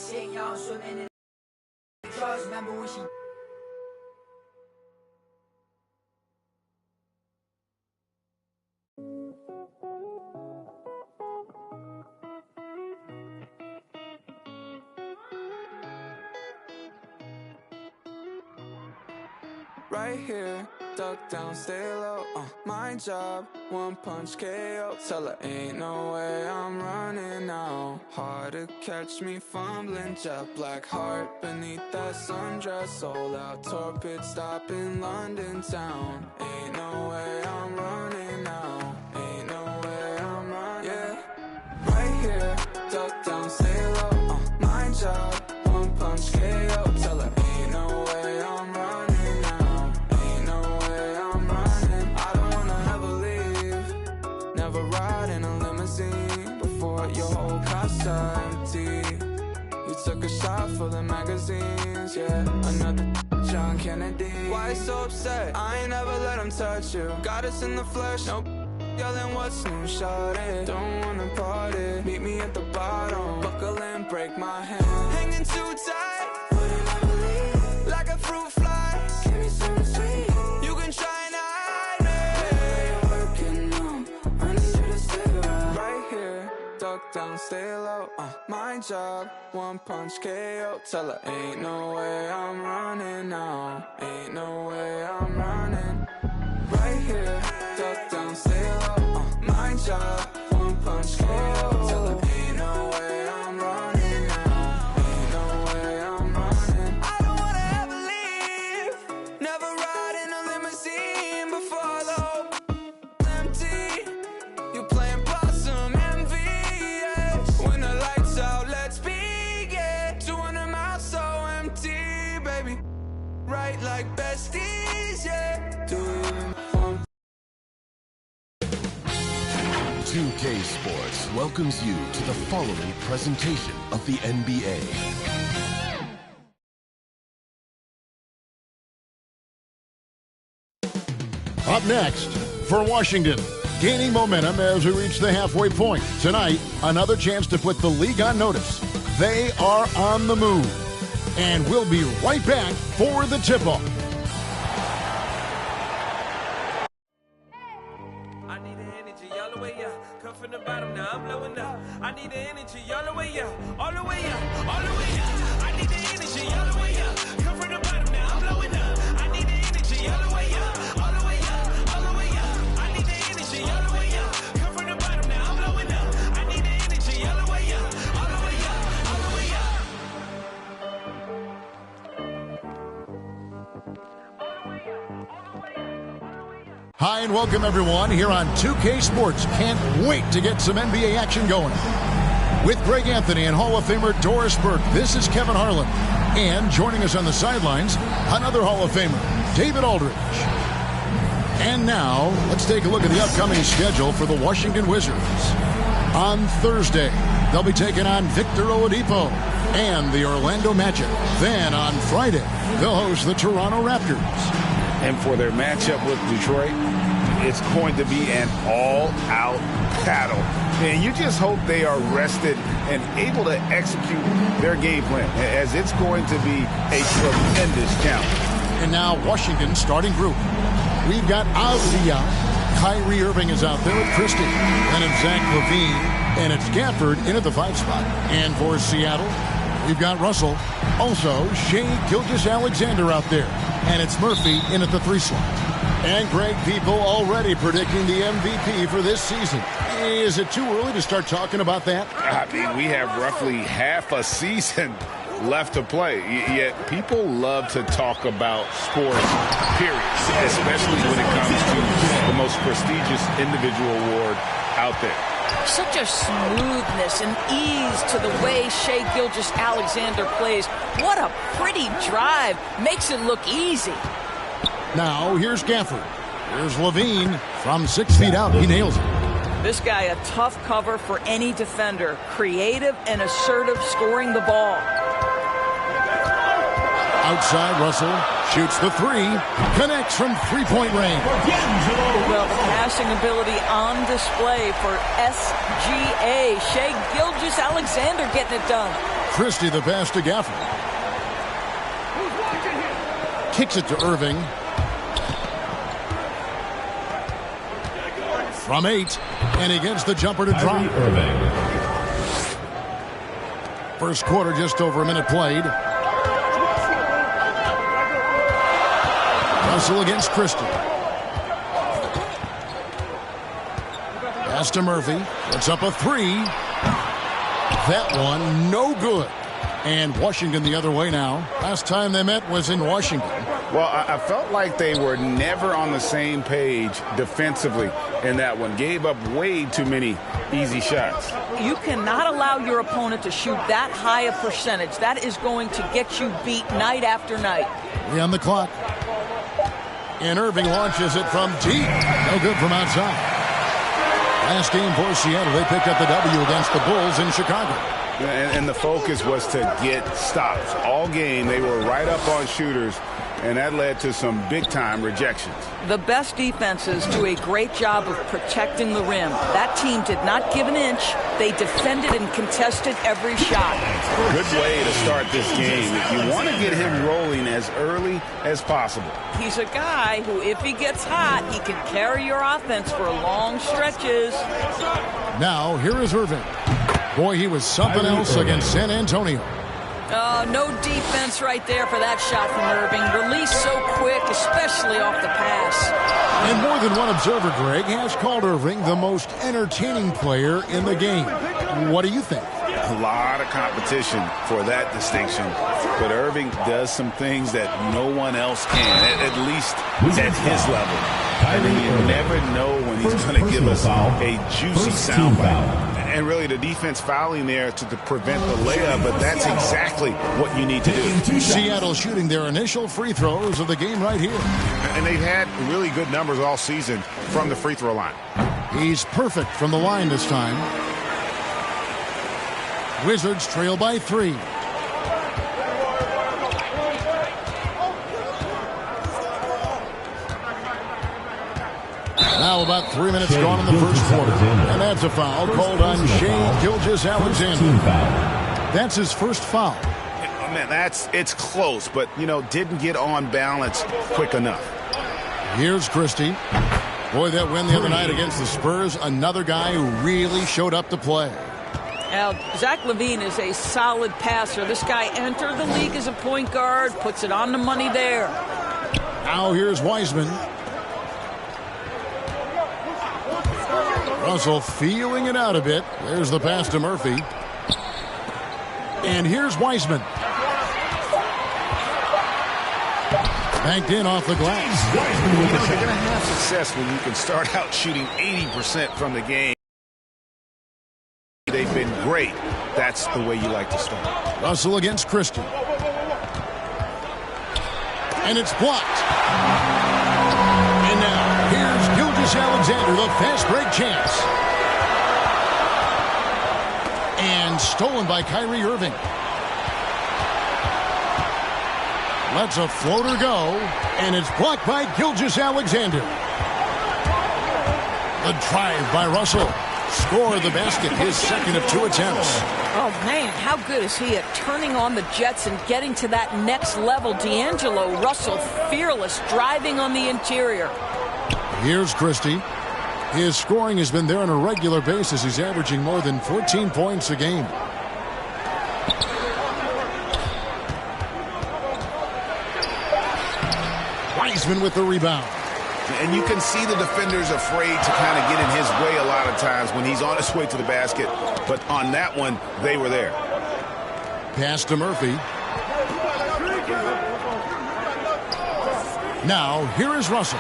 信仰顺便的 trust member 微信。Right here, duck down, stay low, my job, one punch KO. Tell her ain't no way I'm running now. Hard to catch me fumbling, jet black heart beneath that sundress. Sold out tour pit stop in London town. Ain't no way I'm running now. Ain't no way I'm running. Yeah, right here, duck down, stay low, my job, one punch KO. Tell her ain't no way I'm running. Ride in a limousine before your whole car's empty. You took a shot for the magazines, yeah. Another John Kennedy. Why so upset? I ain't never let him touch you. Got us in the flesh, no yelling what's new, shawty. Don't wanna party, meet me at the bottom. Buckle and break my hand. Hanging too tight, wouldn't ever leave. Like a fruit fly, give me something sweet. You can try and hide me. Duck down, stay low, my job, one punch KO. Tell her ain't no way I'm running now. Ain't no way I'm running. Right here, duck down, stay low, my job, one punch KO. Tell her ain't no way I'm running now. Ain't no way I'm running. I don't wanna ever leave. Never ride in a limousine before the whole empty. You playing possum envy. When the lights out, let's begin. 200 miles so empty, baby. Right like besties, yeah. Do we even want 2K Sports welcomes you to the following presentation of the NBA. Up next, for Washington, gaining momentum as we reach the halfway point. Tonight, another chance to put the league on notice. They are on the move. And we'll be right back for the tip-off. I need the energy all the way up. Come from the bottom, now I'm blowing up. I need the energy all the way up. All the way up, all the way up. I need the energy all the way up. Come from the bottom, now I'm blowing up. I need the energy all the way up. All the way up, all the way up. I need the energy all the way up. Come from the bottom, now I'm blowing up. I need the energy all the way up. All the way up, all the way up. Hi, and welcome everyone here on 2K Sports. Can't wait to get some NBA action going. With Greg Anthony and Hall of Famer Doris Burke, this is Kevin Harlan. And joining us on the sidelines, another Hall of Famer, David Aldridge. And now, let's take a look at the upcoming schedule for the Washington Wizards. On Thursday, they'll be taking on Victor Oladipo and the Orlando Magic. Then on Friday, they'll host the Toronto Raptors. And for their matchup with Detroit, it's going to be an all-out battle. And you just hope they are rested and able to execute their game plan, as it's going to be a tremendous challenge. And now Washington's starting group. We've got Avdia. Kyrie Irving is out there with Christie. Then it's Zach LaVine. And it's Gafford in at the 5 spot. And for Seattle, we've got Russell. Also, Shai Gilgeous-Alexander out there. And it's Murphy in at the 3 slot. And Greg, people already predicting the MVP for this season. Is it too early to start talking about that? I mean, we have roughly half a season left to play. Yet people love to talk about sports, period, especially when it comes to the most prestigious individual award out there. Such a smoothness and ease to the way Shai Gilgeous-Alexander plays. What a pretty drive. Makes it look easy. Now, here's Gafford. Here's LaVine from 6 feet out. He nails it. This guy, a tough cover for any defender. Creative and assertive scoring the ball. Outside, Russell shoots the 3. Connects from three-point range. Well, the passing ability on display for SGA. Shai Gilgeous-Alexander getting it done. Christie the pass to Gafford. Kicks it to Irving. From 8, and he gets the jumper to drop. First quarter, just over a minute played. Russell against Christie. Pass to Murphy. Puts up a 3. That one, no good. And Washington the other way now. Last time they met was in Washington. Well, I felt like they were never on the same page defensively in that one. Gave up way too many easy shots. You cannot allow your opponent to shoot that high a percentage. That is going to get you beat night after night. On the clock. And Irving launches it from deep. No good from outside. Last game for Seattle, they picked up the W against the Bulls in Chicago. And the focus was to get stops. All game, they were right up on shooters, and that led to some big-time rejections. The best defenses do a great job of protecting the rim. That team did not give an inch. They defended and contested every shot. Good way to start this game. You want to get him rolling as early as possible. He's a guy who, if he gets hot, he can carry your offense for long stretches. Now, here is Irving. Boy, he was something else against San Antonio. No defense right there for that shot from Irving. Released so quick, especially off the pass. And more than one observer, Greg, has called Irving the most entertaining player in the game. What do you think? A lot of competition for that distinction. But Irving does some things that no one else can, at least at his level. I mean, you never know when he's going to give us a juicy soundbite. And really the defense fouling there to prevent the layup, but that's exactly what you need to do. Seattle shooting their initial free throws of the game right here. And they've had really good numbers all season from the free throw line. He's perfect from the line this time. Wizards trail by 3. Now about 3 minutes gone in the first quarter. And that's a foul called on Shai Gilgeous-Alexander. That's his first foul. Man, it's close, but, didn't get on balance quick enough. Here's Christie. Boy, that win the other night against the Spurs, another guy who really showed up to play. Now, Zach LaVine is a solid passer. This guy entered the league as a point guard, puts it on the money there. Now here's Wiseman. Russell feeling it out a bit. There's the pass to Murphy. And here's Wiseman. Banked in off the glass. You're going to have success when you can start out shooting 80% from the game. They've been great. That's the way you like to start. Russell against Christie. And it's blocked. And now here's Gilgeous-Alexander, the fast break chance. And stolen by Kyrie Irving. Lets a floater go, and it's blocked by Gilgeous-Alexander. The drive by Russell. Score the basket, his second of 2 attempts. Oh, man, how good is he at turning on the Jets and getting to that next level? D'Angelo Russell, fearless, driving on the interior. Here's Christie. His scoring has been there on a regular basis. He's averaging more than 14 points a game. Wiseman with the rebound. And you can see the defenders afraid to kind of get in his way a lot of times when he's on his way to the basket. But on that one, they were there. Pass to Murphy. Now, here is Russell.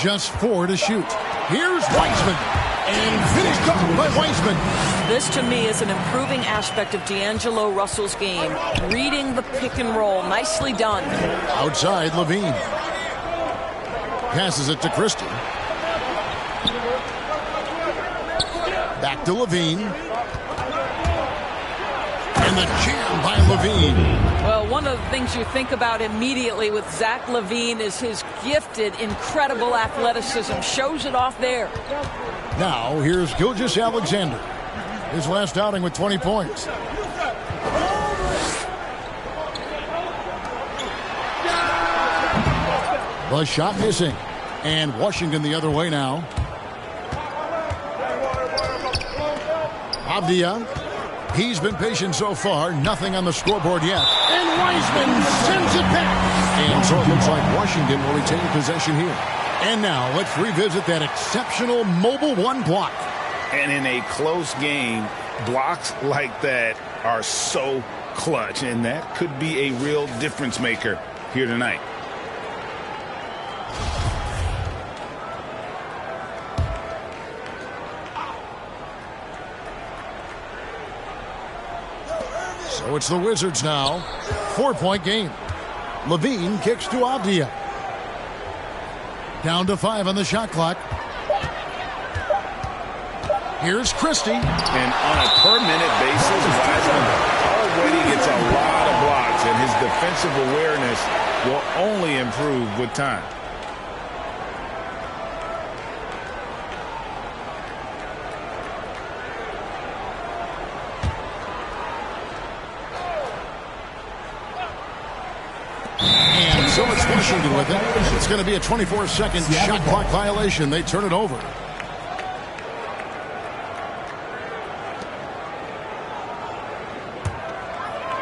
Just 4 to shoot. Here's Wiseman. And finished off by Wiseman. This, to me, is an improving aspect of D'Angelo Russell's game. Reading the pick and roll. Nicely done. Outside, LaVine. Passes it to Christie. Back to LaVine. And the jam by LaVine. Well, one of the things you think about immediately with Zach LaVine is his gifted, incredible athleticism. Shows it off there. Now, here's Gilgeous-Alexander. his last outing with 20 points. The shot missing. And Washington the other way now. Avdia. He's been patient so far. Nothing on the scoreboard yet. And Wiseman sends it back. And so it looks like Washington will retain possession here. And now let's revisit that exceptional mobile one block. And in a close game, blocks like that are so clutch. And that could be a real difference maker here tonight. So it's the Wizards now. 4-point game. Levine kicks to Avdia. Down to 5 on the shot clock. Here's Christie. And on a per-minute basis, Wiseman already gets a lot of blocks, and his defensive awareness will only improve with time. And so it's Washington with it. It's going to be a 24-second shot clock violation. They turn it over.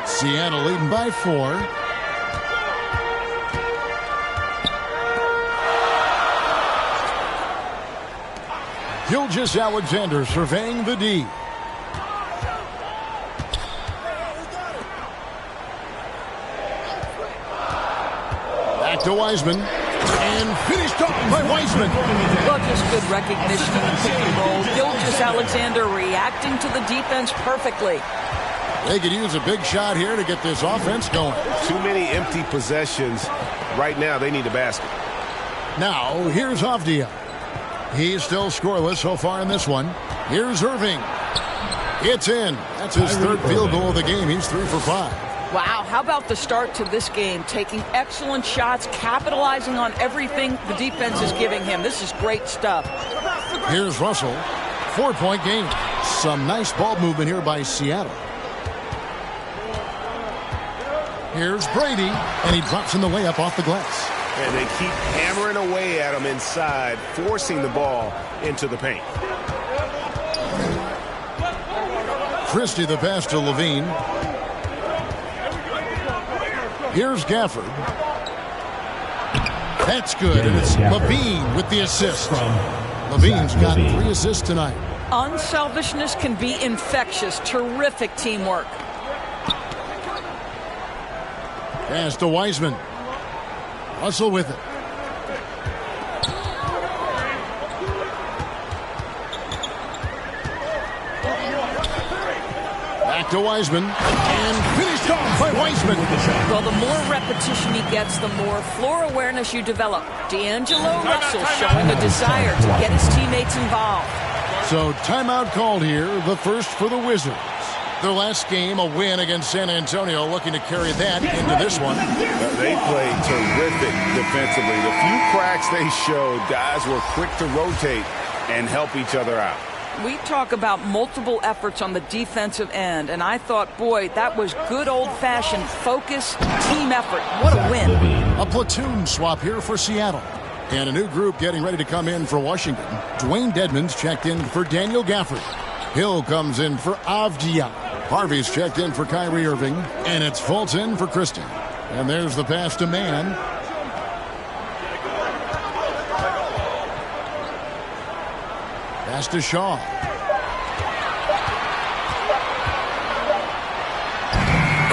Seattle leading by 4. Gilgeous-Alexander surveying the D. Back to Wiseman. And finished off by Wiseman. Well, just good recognition in the pick and roll. Gilgeous-Alexander reacting to the defense perfectly. They could use a big shot here to get this offense going. Too many empty possessions. Right now, they need a basket. Now, here's Avdia. He's still scoreless so far in this one. Here's Irving. It's in. That's his third field goal of the game. He's 3 for 5. Wow, how about the start to this game? Taking excellent shots, capitalizing on everything the defense is giving him. This is great stuff. Here's Russell. 4-point game. Some nice ball movement here by Seattle. Here's Brady, and he drops in the layup off the glass. And they keep hammering away at him inside, forcing the ball into the paint. Christie the pass to Levine. Here's Gafford. That's good, and it's Levine with the assist. Levine's got 3 assists tonight. Unselfishness can be infectious. Terrific teamwork. Pass to Wiseman. Russell with it. Back to Wiseman. And finished off by Wiseman. Well, the more repetition he gets, the more floor awareness you develop. D'Angelo Russell showing a desire to get his teammates involved. So timeout called here, the first for the Wizards. Their last game, a win against San Antonio, looking to carry that into this one. They played terrific defensively. The few cracks they showed, guys were quick to rotate and help each other out. We talk about multiple efforts on the defensive end, and I thought, boy, that was good old-fashioned focus, team effort. What a win. A platoon swap here for Seattle. And a new group getting ready to come in for Washington. Dwayne Dedmon's checked in for Daniel Gafford. Hill comes in for Avdia. Harvey's checked in for Kyrie Irving. And it's Fulton for Christie. And there's the pass to Mann. Pass to Shaw.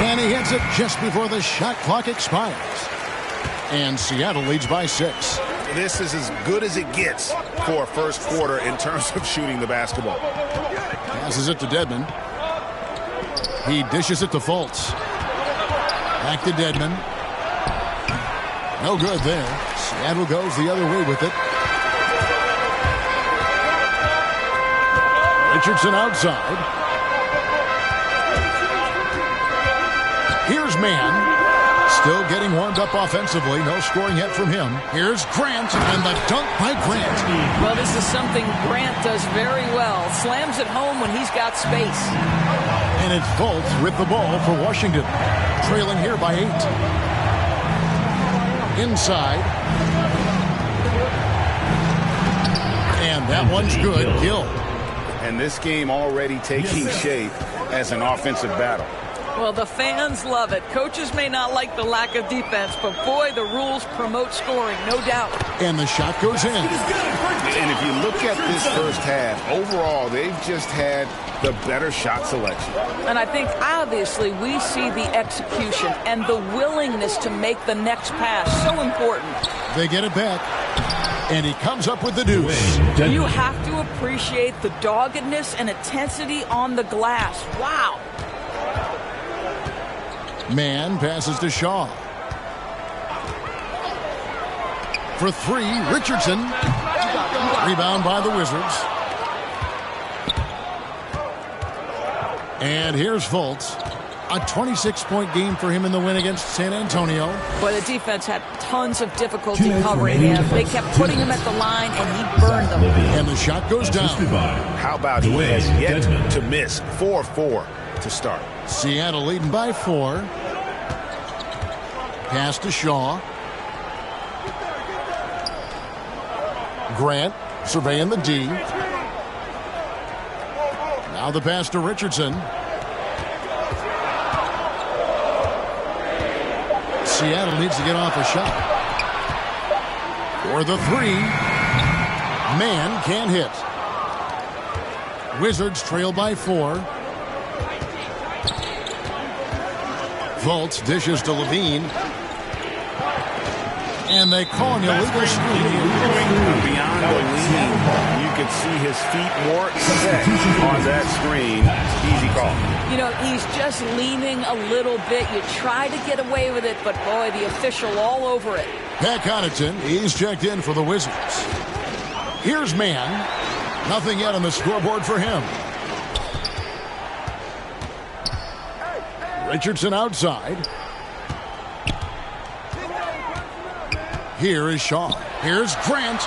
And he hits it just before the shot clock expires. And Seattle leads by 6. This is as good as it gets for a first quarter in terms of shooting the basketball. Passes it to Dedmon. He dishes it to Fultz. Back to Dedmon. No good there. Seattle goes the other way with it. Richardson outside. Here's Mann. Still getting warmed up offensively. No scoring yet from him. Here's Grant, and the dunk by Grant. Well, this is something Grant does very well. Slams it home when he's got space. And it's Fultz with the ball for Washington. Trailing here by 8. Inside. And that one's good. Gill. And this game already taking shape as an offensive battle. Well, the fans love it. Coaches may not like the lack of defense, but boy, the rules promote scoring, no doubt. And the shot goes in. And if you look at this first half, overall, they've just had the better shot selection. And I think, obviously, we see the execution and the willingness to make the next pass so important. They get it back. And he comes up with the deuce. You have to appreciate the doggedness and intensity on the glass. Wow. Man passes to Shaw. For 3, Richardson. Rebound by the Wizards. And here's Fultz. A 26-point game for him in the win against San Antonio. Boy, the defense had tons of difficulty covering him. They kept putting him at the line, and he burned them. And the shot goes down. How about he has yet to miss? 4-4 to start. Seattle leading by 4. Pass to Shaw. Grant surveying the D. Now the pass to Richardson. Seattle needs to get off a shot. For the 3. Man can't hit. Wizards trail by 4. Fultz dishes to Levine. And they call an illegal screen. Beyond the lean, you could see his feet more set on that screen. Easy call. You know, he's just leaning a little bit. You try to get away with it, but boy, the official all over it. Pat Connaughton, he's checked in for the Wizards. Here's Man. Nothing yet on the scoreboard for him. Richardson outside. Here is Shaw. Here's Grant.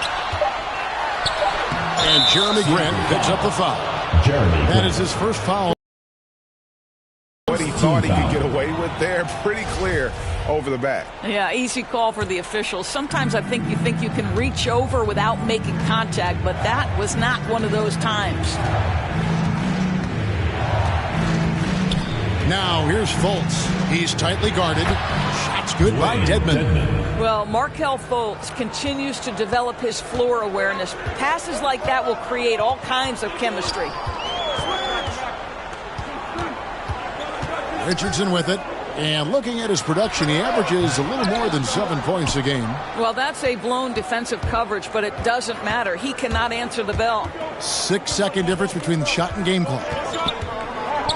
And Jeremy Grant picks up the foul. That is his first foul. What he thought he could get away with there, pretty clear over the back. Yeah, easy call for the officials. Sometimes I think you can reach over without making contact, but that was not one of those times. Now here's Fultz. He's tightly guarded. Shots good by Dedmon. Well, Markelle Fultz continues to develop his floor awareness. Passes like that will create all kinds of chemistry. Richardson with it. And looking at his production, he averages a little more than 7 points a game. Well, that's a blown defensive coverage, but it doesn't matter. He cannot answer the bell. 6-second difference between the shot and game clock.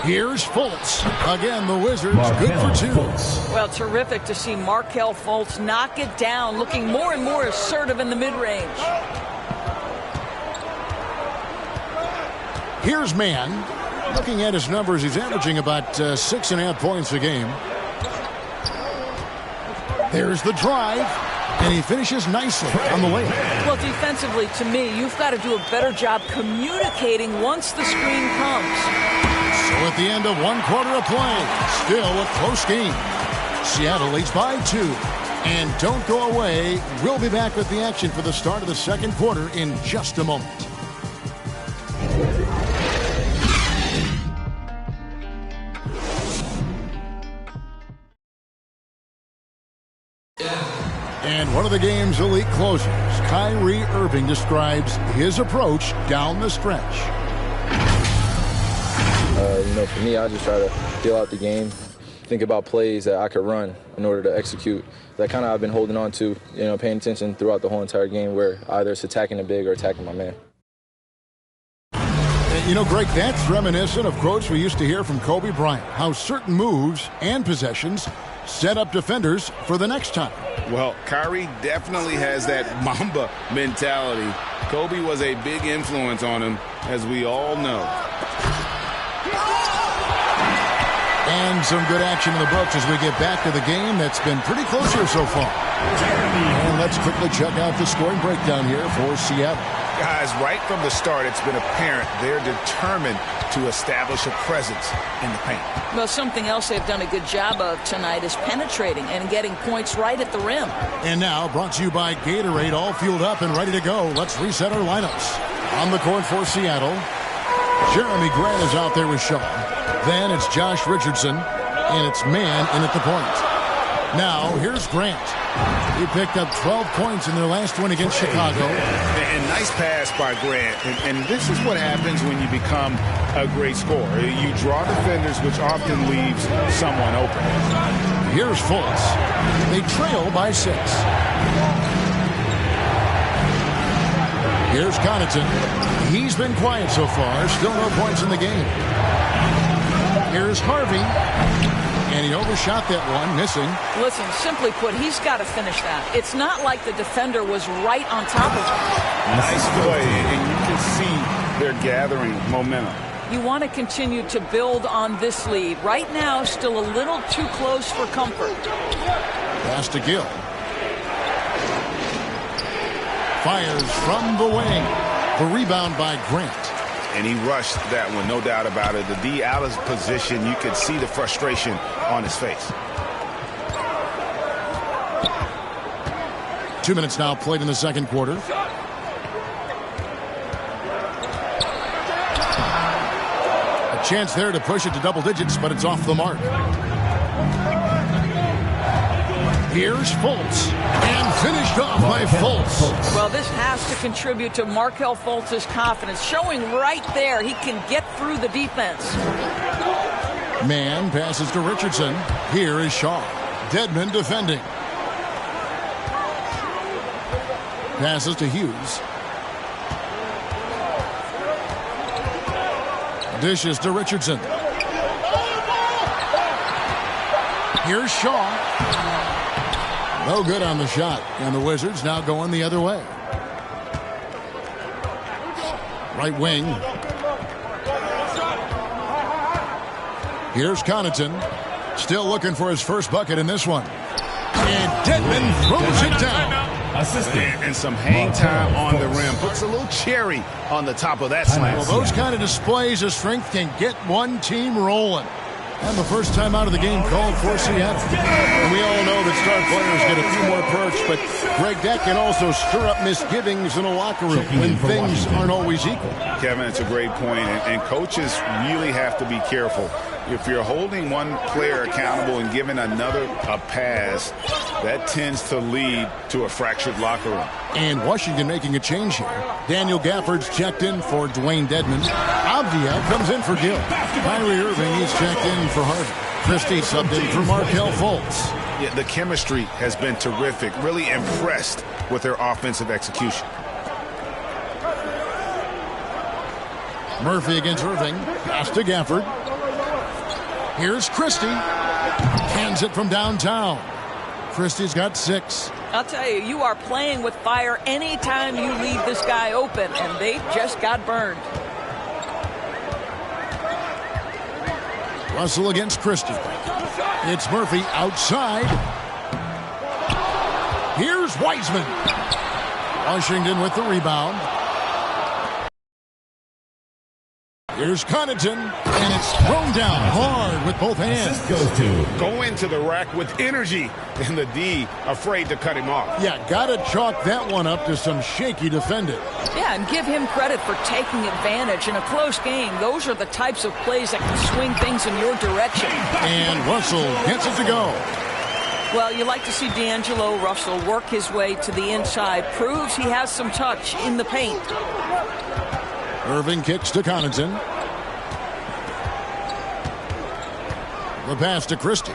Here's Fultz. Again, the Wizards good for 2. Well, terrific to see Markelle Fultz knock it down, looking more and more assertive in the mid-range. Here's Man. Looking at his numbers, he's averaging about 6.5 points a game. There's the drive, and he finishes nicely on the layup. Well, defensively, to me, you've got to do a better job communicating once the screen comes. So at the end of 1 quarter of play, still a close game. Seattle leads by 2. And don't go away. We'll be back with the action for the start of the second quarter in just a moment. And one of the game's elite closers, Kyrie Irving, describes his approach down the stretch. For me, I just try to feel out the game, think about plays that I could run in order to execute. That kind of I've been holding on to, paying attention throughout the whole entire game where either it's attacking the big or attacking my man. Greg, that's reminiscent of quotes we used to hear from Kobe Bryant, how certain moves and possessions set up defenders for the next time. Well, Kyrie definitely has that Mamba mentality. Kobe was a big influence on him, as we all know. And some good action in the books as we get back to the game that's been pretty close here so far. And let's quickly check out the scoring breakdown here for Seattle. Guys, right from the start, it's been apparent they're determined to establish a presence in the paint. Well, something else they've done a good job of tonight is penetrating and getting points right at the rim. And now, brought to you by Gatorade, all fueled up and ready to go. Let's reset our lineups. On the court for Seattle, Jeremy Grant is out there with Shaw. Then it's Josh Richardson, and it's Mann in at the point. Now, here's Grant. He picked up 12 points in their last win against Chicago. And nice pass by Grant. And this is what happens when you become a great scorer. You draw defenders, which often leaves someone open. Here's Fultz. They trail by 6. Here's Connaughton. He's been quiet so far. Still no points in the game. Here's Harvey. And he overshot that one, missing. Listen, simply put, he's got to finish that. It's not like the defender was right on top of him. Nice play, and you can see they're gathering momentum. You want to continue to build on this lead. Right now, still a little too close for comfort. Pass to Gill. Fires from the wing. The rebound by Grant. And he rushed that one, no doubt about it. The D out of position, you could see the frustration on his face. 2 minutes now played in the second quarter. A chance there to push it to double digits, but it's off the mark. Here's Fultz. And finished off by Fultz. Well, this has to contribute to Markelle Fultz's confidence. Showing right there he can get through the defense. Mann passes to Richardson. Here is Shaw. Dedmon defending. Passes to Hughes. Dishes to Richardson. Here's Shaw. No good on the shot. And the Wizards now going the other way. Right wing. Here's Connaughton. Still looking for his first bucket in this one. And Dedmon throws it down. And some hang time on the rim. Puts a little cherry on the top of that slam. Well, those kind of displays of strength can get one team rolling. And the first time out of the game called for Seattle. And we all know that star players get a few more perks, but Greg, that can also stir up misgivings in a locker room when things aren't always equal. Kevin, it's a great point, and coaches really have to be careful. If you're holding one player accountable and giving another a pass, that tends to lead to a fractured locker room. And Washington making a change here. Daniel Gafford's checked in for Dwayne Dedmon. Avdia comes in for Gill. Kyrie Irving is checked in for Harvey. Christie subbed in for Markelle Fultz. Yeah, the chemistry has been terrific. Really impressed with their offensive execution. Murphy against Irving. Pass to Gafford. Here's Christie. Hands it from downtown. Christie's got 6. I'll tell you, you are playing with fire anytime you leave this guy open, and they just got burned. Russell against Christie. It's Murphy outside. Here's Wiseman. Washington with the rebound. Here's Connaughton, and it's thrown down hard with both hands. Go into the rack with energy, and the D afraid to cut him off. Yeah, gotta chalk that one up to some shaky defending. Yeah, and give him credit for taking advantage in a close game. Those are the types of plays that can swing things in your direction. And Russell gets it to go. Well, you like to see D'Angelo Russell work his way to the inside. Proves he has some touch in the paint. Irving kicks to Connaughton. The pass to Christie.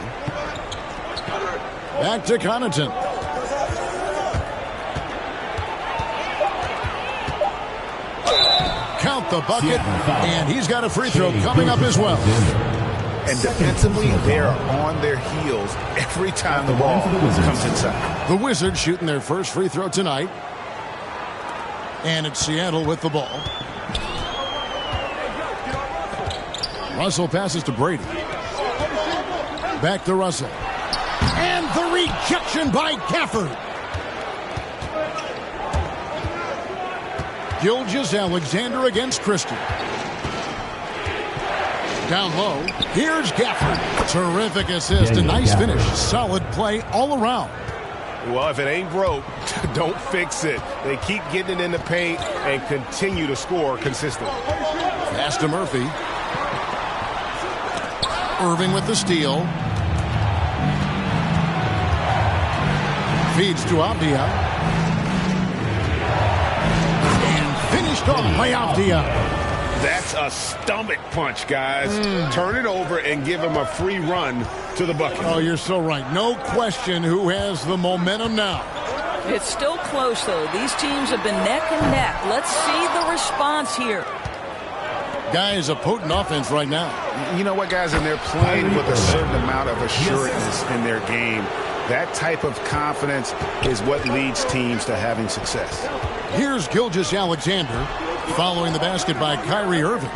Back to Connaughton. Count the bucket, and he's got a free throw coming up as well. And defensively, they're on their heels every time the ball comes inside. The Wizards shooting their first free throw tonight. And it's Seattle with the ball. Russell passes to Brady. Back to Russell. And the rejection by Gafford. Gilgeous-Alexander against Christie. Down low, here's Gafford. Terrific assist, a nice finish. Solid play all around. Well, if it ain't broke, don't fix it. They keep getting it in the paint and continue to score consistently. Pass to Murphy. Irving with the steal. Feeds to Avdia. And finished off by Avdia. That's a stomach punch, guys. Turn it over and give him a free run to the bucket. Oh, you're so right. No question who has the momentum now. It's still close, though. These teams have been neck and neck. Let's see the response here. Guys, a potent offense right now. You know what, guys? And they're playing with a certain amount of assurance in their game. That type of confidence is what leads teams to having success. Here's Gilgeous-Alexander following the basket by Kyrie Irving.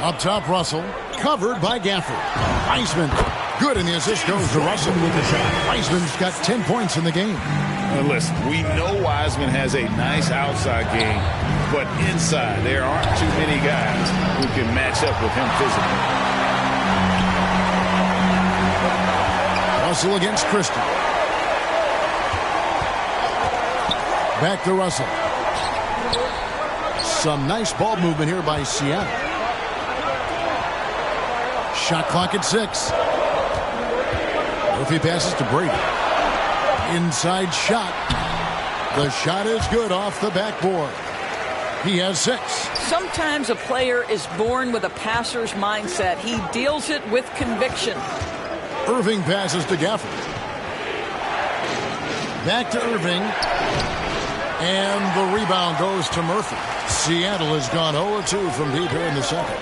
Up top, Russell, covered by Gafford. Wiseman, good, and the assist goes to Russell. Wiseman's got 10 points in the game. Listen, we know Wiseman has a nice outside game, but inside there aren't too many guys who can match up with him physically. Russell against Christie. Back to Russell. Some nice ball movement here by Seattle. Shot clock at 6. Murphy passes to Brady. Inside shot. The shot is good off the backboard. He has 6. Sometimes a player is born with a passer's mindset. He deals it with conviction. Irving passes to Gafford. Back to Irving. And the rebound goes to Murphy. Seattle has gone 0-2 from deep here in the second.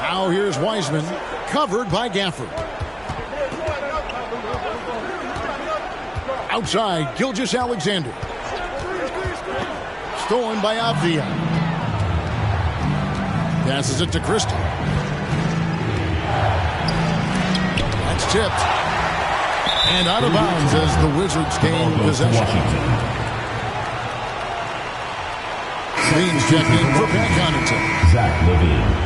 Now here's Wiseman, covered by Gafford. Outside, Gilgeous-Alexander. Stolen by Avdia. Passes it to Christie. That's tipped. And out of bounds as the Wizards gain possession. Leans check in for Pat Connaughton. Zach LaVine.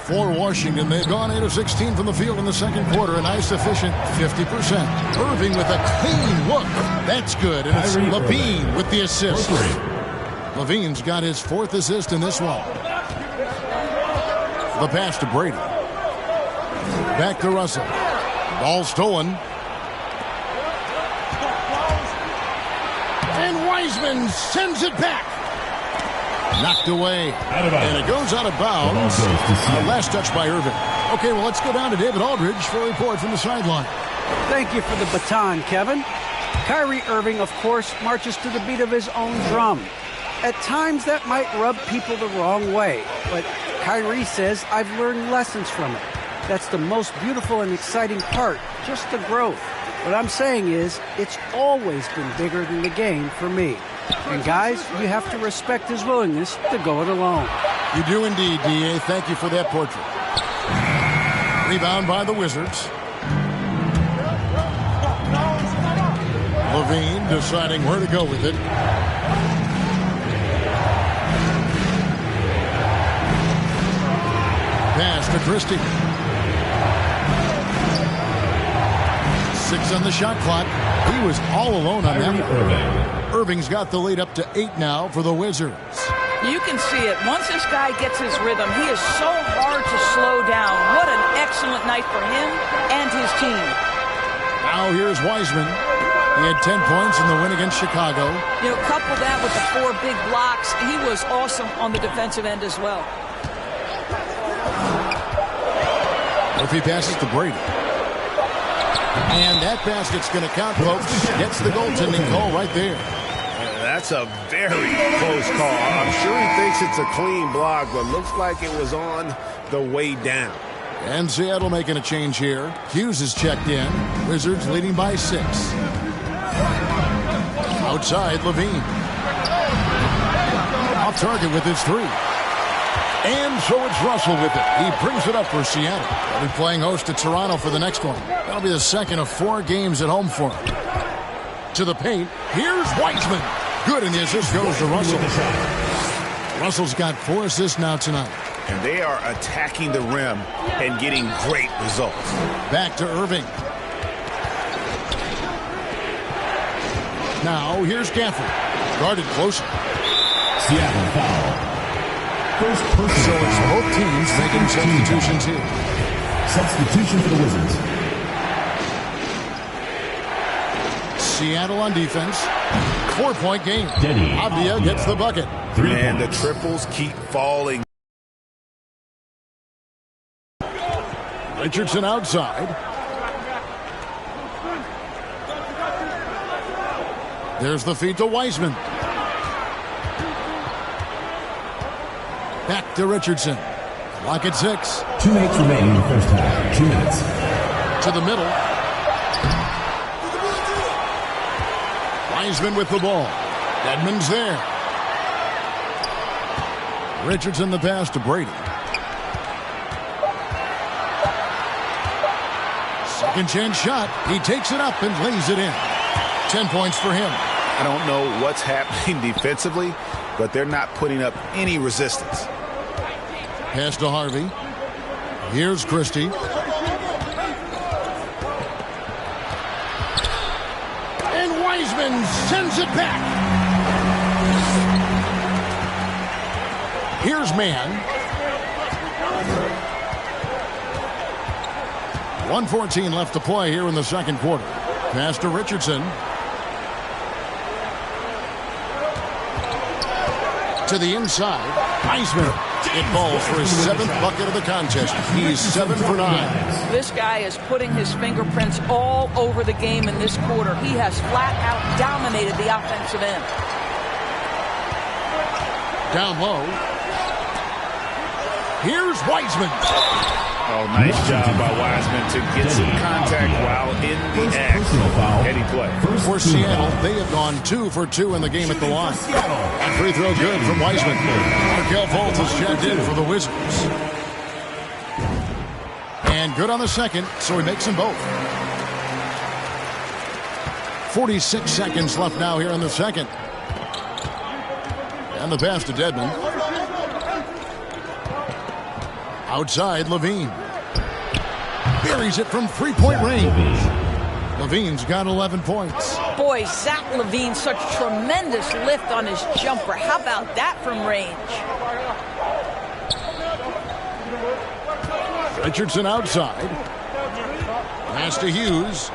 For Washington, they've gone 8 of 16 from the field in the second quarter. A nice efficient 50%. Irving with a clean look. That's good. And it's LaVine with the assist. LaVine's got his 4th assist in this one. The pass to Brady. Back to Russell. Ball stolen. And Wiseman sends it back. Knocked away. And it goes out of bounds. The last touch by Irving. Okay, well, let's go down to David Aldridge for a report from the sideline. Thank you for the baton, Kevin. Kyrie Irving, of course, marches to the beat of his own drum. At times, that might rub people the wrong way, but Kyrie says, I've learned lessons from it. That's the most beautiful and exciting part, just the growth. What I'm saying is, it's always been bigger than the game for me. And guys, you have to respect his willingness to go it alone. You do indeed, D.A. Thank you for that portrait. Rebound by the Wizards. LaVine deciding where to go with it. Pass to Christie. 6 on the shot clock. He was all alone on that one. Irving's got the lead up to 8 now for the Wizards. You can see it. Once this guy gets his rhythm, he is so hard to slow down. What an excellent night for him and his team. Now here's Wiseman. He had 10 points in the win against Chicago. You know, couple that with the 4 big blocks. He was awesome on the defensive end as well. Murphy passes to Brady. And that basket's going to count, folks. Gets the goaltending call right there. That's a very close call. I'm sure he thinks it's a clean block, but looks like it was on the way down. And Seattle making a change here. Hughes is checked in. Wizards leading by 6. Outside, Levine. Off target with his 3. And so it's Russell with it. He brings it up for Seattle. They'll be playing host to Toronto for the next one. That'll be the second of 4 games at home for him. To the paint. Here's Wiseman. Good, and the assist goes to Russell. Russell's got 4 assists now tonight. And they are attacking the rim and getting great results. Back to Irving. Now here's Gafford. Guarded closer. Seattle foul. First personal So it's both teams making substitutions here. Substitution for the Wizards. Seattle on defense. 4-point game. Denny Avdia gets the bucket. 3 And the points. triples keep falling. Richardson outside. There's the feed to Wiseman. Back to Richardson. Clock at 6. 2 minutes remaining in the first half. 2 minutes. To the middle. Wiseman with the ball. Edmonds there. Richardson the pass to Brady. Second chance shot. He takes it up and lays it in. 10 points for him. I don't know what's happening defensively, but they're not putting up any resistance. Pass to Harvey. Here's Christie. And Wiseman sends it back. Here's Mann. 1:14 left to play here in the second quarter. Pass to Richardson. To the inside. Wiseman. It falls for his 7th bucket of the contest. He's 7 for 9. This guy is putting his fingerprints all over the game in this quarter. He has flat out dominated the offensive end. Down low. Here's Wiseman. Oh, nice job by Wiseman to get some contact while in the act. Heady play. For Seattle, they have gone 2 for 2 in the game at the line. And free throw good from Wiseman. Markel Fultz is checked in for the Wizards. And good on the second, so he makes them both. 46 seconds left now here in the second. And the pass to Dedmon. Outside, Levine. Buries it from 3-point range. Levine's got 11 points. Boy, Zach Levine, such tremendous lift on his jumper. How about that from range? Richardson outside. Pass to Hughes.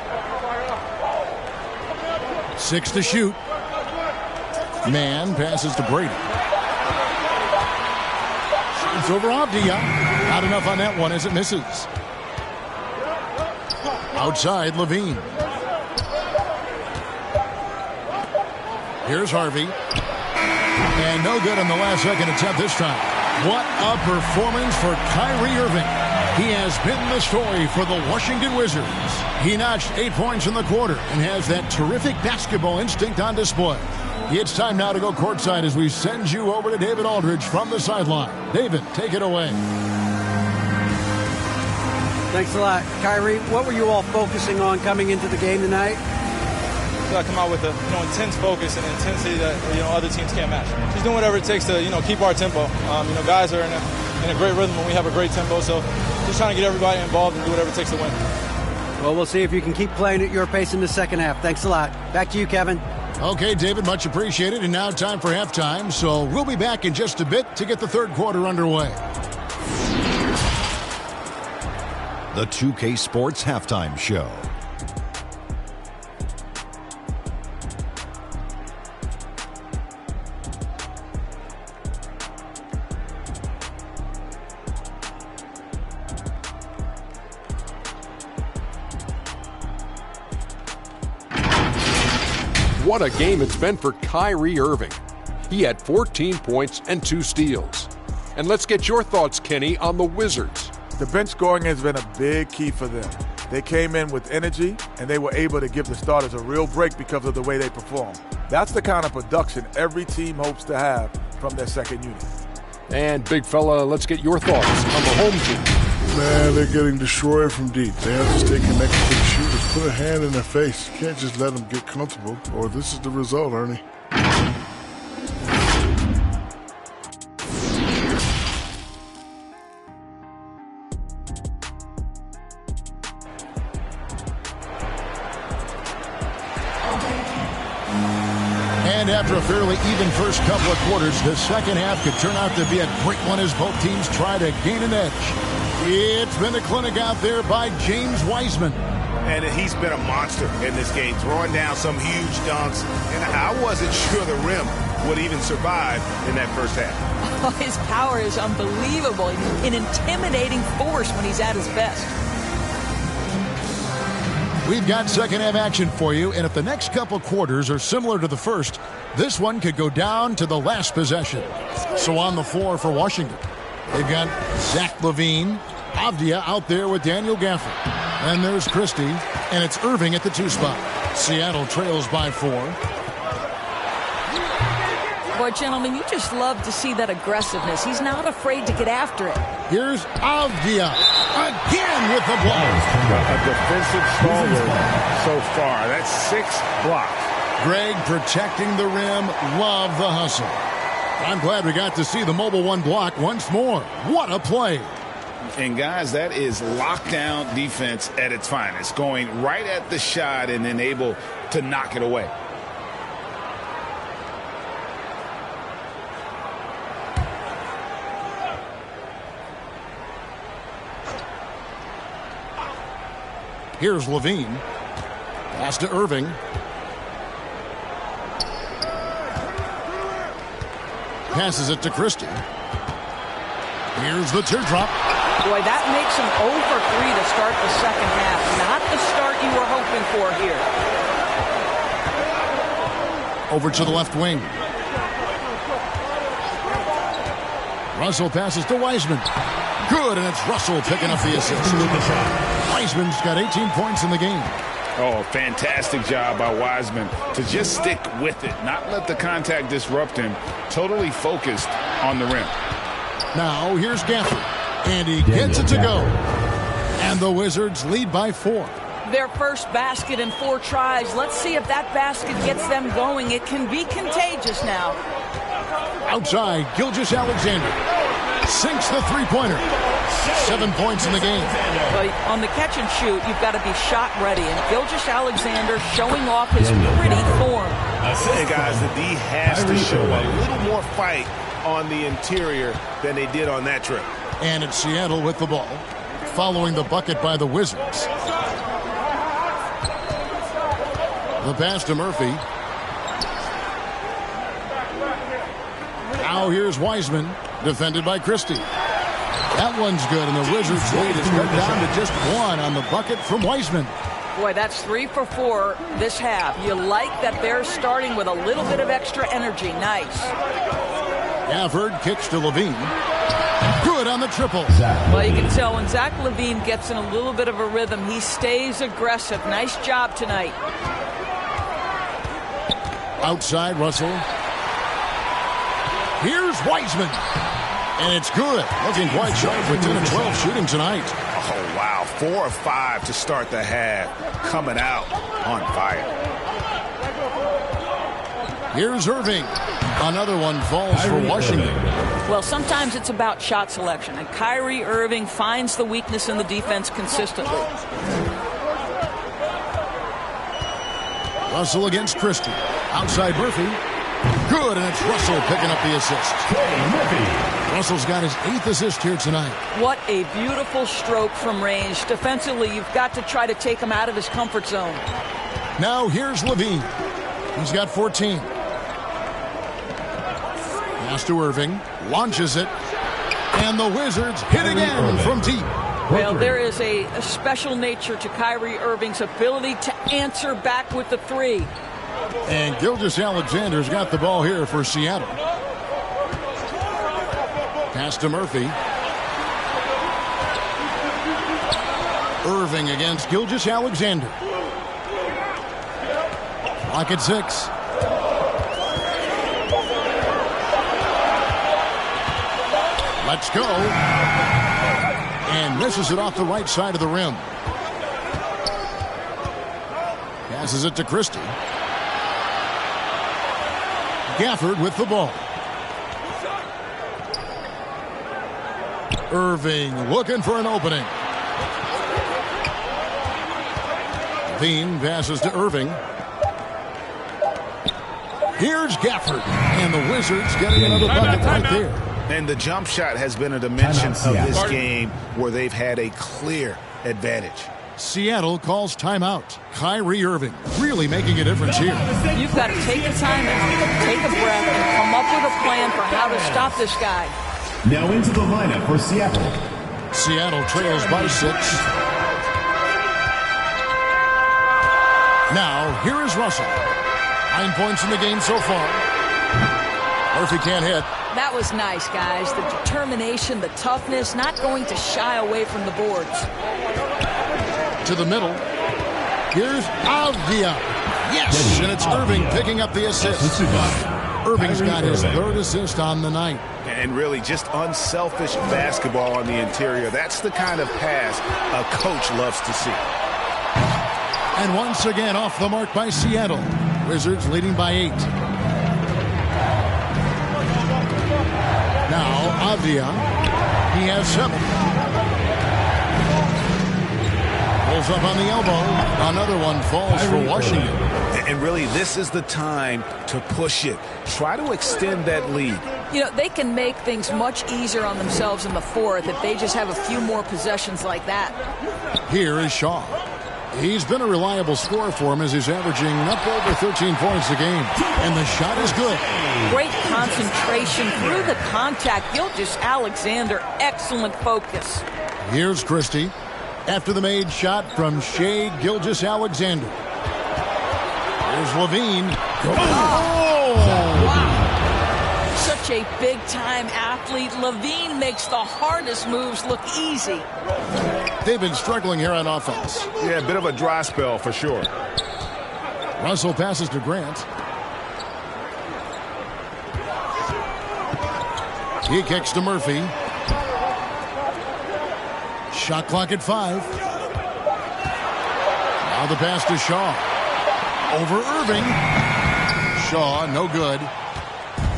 6 to shoot. Mann passes to Brady. It's over Avdia. Not enough on that one as it misses. Outside, Levine. Here's Harvey. And no good on the last second attempt this time. What a performance for Kyrie Irving. He has been the story for the Washington Wizards. He notched 8 points in the quarter and has that terrific basketball instinct on display. It's time now to go courtside as we send you over to David Aldridge from the sideline. David, take it away. Thanks a lot. Kyrie, what were you all focusing on coming into the game tonight? I come out with a intense focus and intensity that other teams can't match. Just doing whatever it takes to keep our tempo. Guys are in a great rhythm and we have a great tempo, so just trying to get everybody involved and do whatever it takes to win. Well, we'll see if you can keep playing at your pace in the second half. Thanks a lot. Back to you, Kevin. Okay, David, much appreciated. And now time for halftime. So we'll be back in just a bit to get the third quarter underway. The 2K Sports Halftime Show. What a game it's been for Kyrie Irving. He had 14 points and 2 steals. And let's get your thoughts, Kenny, on the Wizards. The bench scoring has been a big key for them. They came in with energy, and they were able to give the starters a real break because of the way they perform. That's the kind of production every team hopes to have from their second unit. And, big fella, let's get your thoughts on the home team. Man, they're getting destroyed from deep. They have to stay connected to the shooters. Put a hand in their face. You can't just let them get comfortable, or this is the result, Ernie. And after a fairly even first couple of quarters, the second half could turn out to be a great one as both teams try to gain an edge. It's been a clinic out there by James Wiseman. And he's been a monster in this game, throwing down some huge dunks. And I wasn't sure the rim would even survive in that first half. Oh, his power is unbelievable. An intimidating force when he's at his best. We've got second half action for you, and if the next couple quarters are similar to the first, this one could go down to the last possession. So on the floor for Washington, they've got Zach LaVine, Avdia out there with Daniel Gafford. And there's Christie, and it's Irving at the 2 spot. Seattle trails by 4. Boy, gentlemen, you just love to see that aggressiveness. He's not afraid to get after it. Here's Avdia again with the ball. A defensive stalwart so far. That's 6 blocks. Greg protecting the rim. Love the hustle. I'm glad we got to see the mobile 1 block once more. What a play. And, guys, that is lockdown defense at its finest, going right at the shot and then able to knock it away. Here's LaVine. Pass to Irving. Passes it to Christie. Here's the teardrop. Boy, that makes him 0 for 3 to start the second half. Not the start you were hoping for here. Over to the left wing. Russell passes to Wiseman. Good, and it's Russell picking up the assist. Wiseman's got 18 points in the game. Oh, fantastic job by Wiseman to just stick with it, not let the contact disrupt him, totally focused on the rim. Now, here's Gafford, and he gets it to go. And the Wizards lead by 4. Their first basket in 4 tries. Let's see if that basket gets them going. It can be contagious now. Outside, Gilgeous-Alexander sinks the three-pointer. 7 points in the game. Well, on the catch and shoot, you've got to be shot ready. And Gilgeous-Alexander showing off his pretty form. Hey, guys, the D has to show a little more fight on the interior than they did on that trip. And it's Seattle with the ball, following the bucket by the Wizards. The pass to Murphy. Now here's Wiseman, defended by Christie. That one's good, and the Wizards' lead is cut down to just 1 on the bucket from Wiseman. Boy, that's 3 for 4 this half. You like that they're starting with a little bit of extra energy. Nice. Gafford kicks to LaVine. Good on the triple. Well, you can tell when Zach LaVine gets in a little bit of a rhythm, he stays aggressive. Nice job tonight. Outside, Russell. Here's Wiseman. And it's good. Looking quite sharp with 10 and 12 shooting tonight. Oh, wow. 4 of 5 to start the half. Coming out on fire. Here's Irving. Another one falls for Washington. Well, sometimes it's about shot selection, and Kyrie Irving finds the weakness in the defense consistently. Russell against Christie. Outside Murphy. Good, and it's Russell picking up the assist. Russell's got his 8th assist here tonight. What a beautiful stroke from range. Defensively, you've got to try to take him out of his comfort zone. Now here's LaVine. He's got 14. Pass to Irving. Launches it. And the Wizards hit again from deep. Well, there is a special nature to Kyrie Irving's ability to answer back with the 3. And Gilgeous-Alexander's got the ball here for Seattle. Pass to Murphy. Irving against Gilgeous-Alexander. Clock at 6. Let's go. And misses it off the right side of the rim. Passes it to Christie. Gafford with the ball. Irving looking for an opening. Levine passes to Irving. Here's Gafford. And the Wizards getting another bucket right there. And the jump shot has been a dimension of this game where they've had a clear advantage. Seattle calls timeout. Kyrie Irving really making a difference here. You've got to take a timeout, take a breath, and come up with a plan for how to stop this guy. Now into the lineup for Seattle. Seattle trails by 6. Now, here is Russell. 9 points in the game so far. Murphy can't hit. That was nice, guys. The determination, the toughness, not going to shy away from the boards. To the middle. Here's Avdia. Yes, and it's Irving picking up the assist. Irving's got his 3rd assist on the night. And really just unselfish basketball on the interior. That's the kind of pass a coach loves to see. And once again off the mark by Seattle. Wizards leading by 8. Now Avdia. He has 7. Pulls up on the elbow. Another one falls for Washington. And really, this is the time to push it. Try to extend that lead. You know, they can make things much easier on themselves in the 4th if they just have a few more possessions like that. Here is Shaw. He's been a reliable scorer for him as he's averaging up over 13 points a game. And the shot is good. Great concentration through the contact. Gilgeous-Alexander, excellent focus. Here's Christie. After the made shot from Shai Gilgeous-Alexander. Here's Levine. Wow. Such a big-time athlete. Levine makes the hardest moves look easy. They've been struggling here on offense. Yeah, a bit of a dry spell for sure. Russell passes to Grant. He kicks to Murphy. Shot clock at 5. Now the pass to Shaw. Over Irving. Shaw, no good.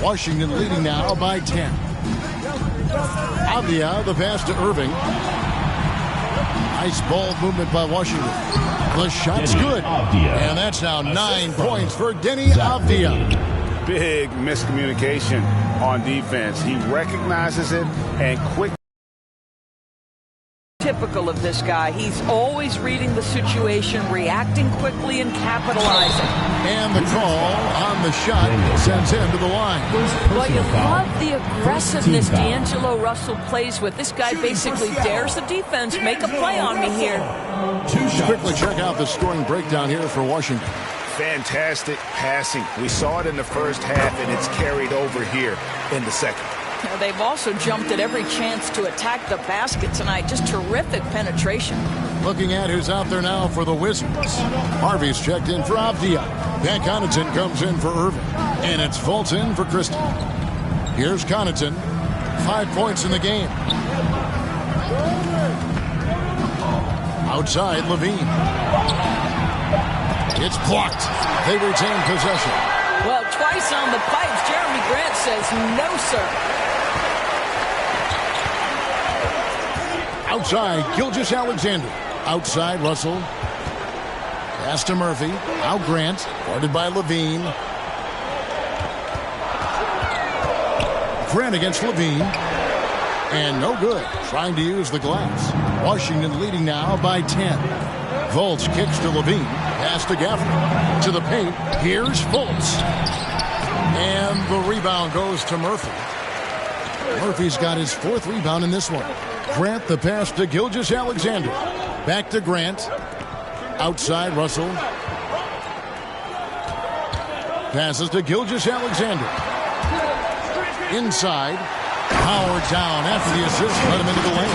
Washington leading now by 10. Avdia, the pass to Irving. Nice ball movement by Washington. The shot's good. And that's now 9 points for Denny Avdia. Big miscommunication on defense. He recognizes it and quickly. Typical of this guy. He's always reading the situation, reacting quickly, and capitalizing. And the call on the shot sends him to the line. Well, you love the aggressiveness D'Angelo Russell plays with. This guy basically dares the defense. Make a play on me here. Quickly check out the scoring breakdown here for Washington. Fantastic passing. We saw it in the first half, and it's carried over here in the second. They've also jumped at every chance to attack the basket tonight. Just terrific penetration. Looking at who's out there now for the Wizards. Harvey's checked in for Avdia. Van Connaughton comes in for Irving. And it's Fultz in for Christie. Here's Connaughton. 5 points in the game. Outside, Levine. It's blocked. They retain possession. Well, twice on the pipes. Jeremy Grant says no, sir. Outside, Gilgeous-Alexander. Outside, Russell. Pass to Murphy. Now Grant. Guarded by Levine. Grant against Levine. And no good. Trying to use the glass. Washington leading now by 10. Fultz kicks to Levine. Pass to Gafford. To the paint. Here's Fultz. And the rebound goes to Murphy. Murphy's got his 4th rebound in this one. Grant the pass to Gilgeous-Alexander. Back to Grant. Outside Russell. Passes to Gilgeous-Alexander. Inside. Howard down after the assist, let him into the lane.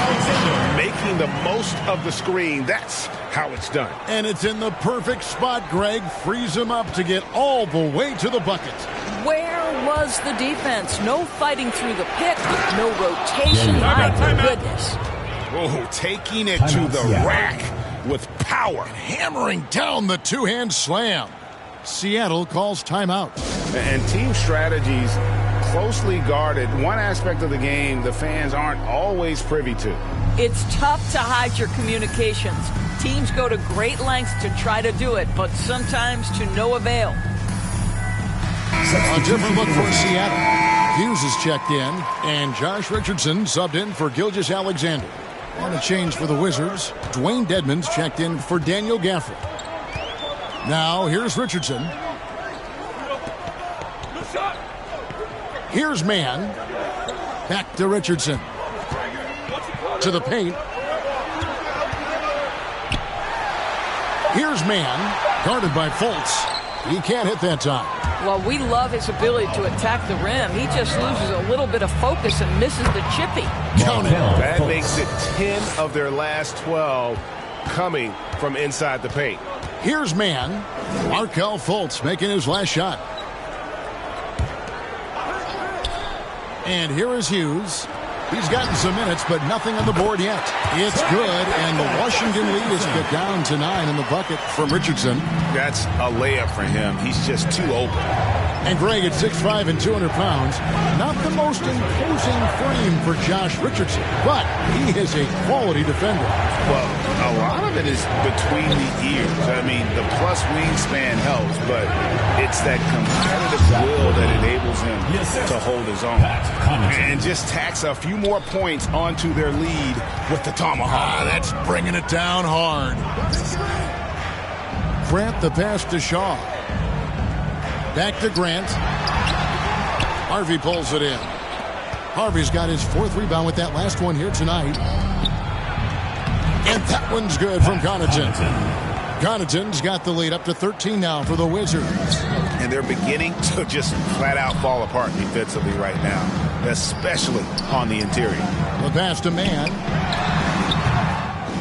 Making the most of the screen. That's how it's done. And it's in the perfect spot, Greg. Frees him up to get all the way to the bucket. Where was the defense? No fighting through the pick, no rotation. My goodness. Oh, taking it to the rack with power. Hammering down the two-hand slam. Seattle calls timeout. And team strategies closely guarded. One aspect of the game the fans aren't always privy to. It's tough to hide your communications. Teams go to great lengths to try to do it, but sometimes to no avail. A different look for Seattle. Hughes is checked in, and Josh Richardson subbed in for Gilgeous-Alexander. And a change for the Wizards. Dwayne Dedmon's checked in for Daniel Gafford. Now, here's Richardson. Here's Mann. Back to Richardson. To the paint. Here's Mann. Guarded by Fultz. He can't hit that time. Well, we love his ability to attack the rim. He just loses a little bit of focus and misses the chippy. That makes it 10 of their last 12 coming from inside the paint. Here's Mann. Markelle Fultz making his last shot. And here is Hughes. He's gotten some minutes, but nothing on the board yet. It's good, and the Washington lead is cut down to 9 in the bucket from Richardson. That's a layup for him. He's just too open. And Greg at 6'5" and 200 pounds. Not the most imposing frame for Josh Richardson, but he is a quality defender. Well, a lot of it is between the ears. I mean, the plus wingspan helps, but it's that competitive will that enables him to hold his own. And just tacks a few more points onto their lead with the tomahawk. That's bringing it down hard. Grant the pass to Shaw. Back to Grant. Harvey pulls it in. Harvey's got his 4th rebound with that last one here tonight. And that one's good from Connaughton. Connaughton's got the lead up to 13 now for the Wizards. And they're beginning to just flat out fall apart defensively right now, especially on the interior. The pass to Mann.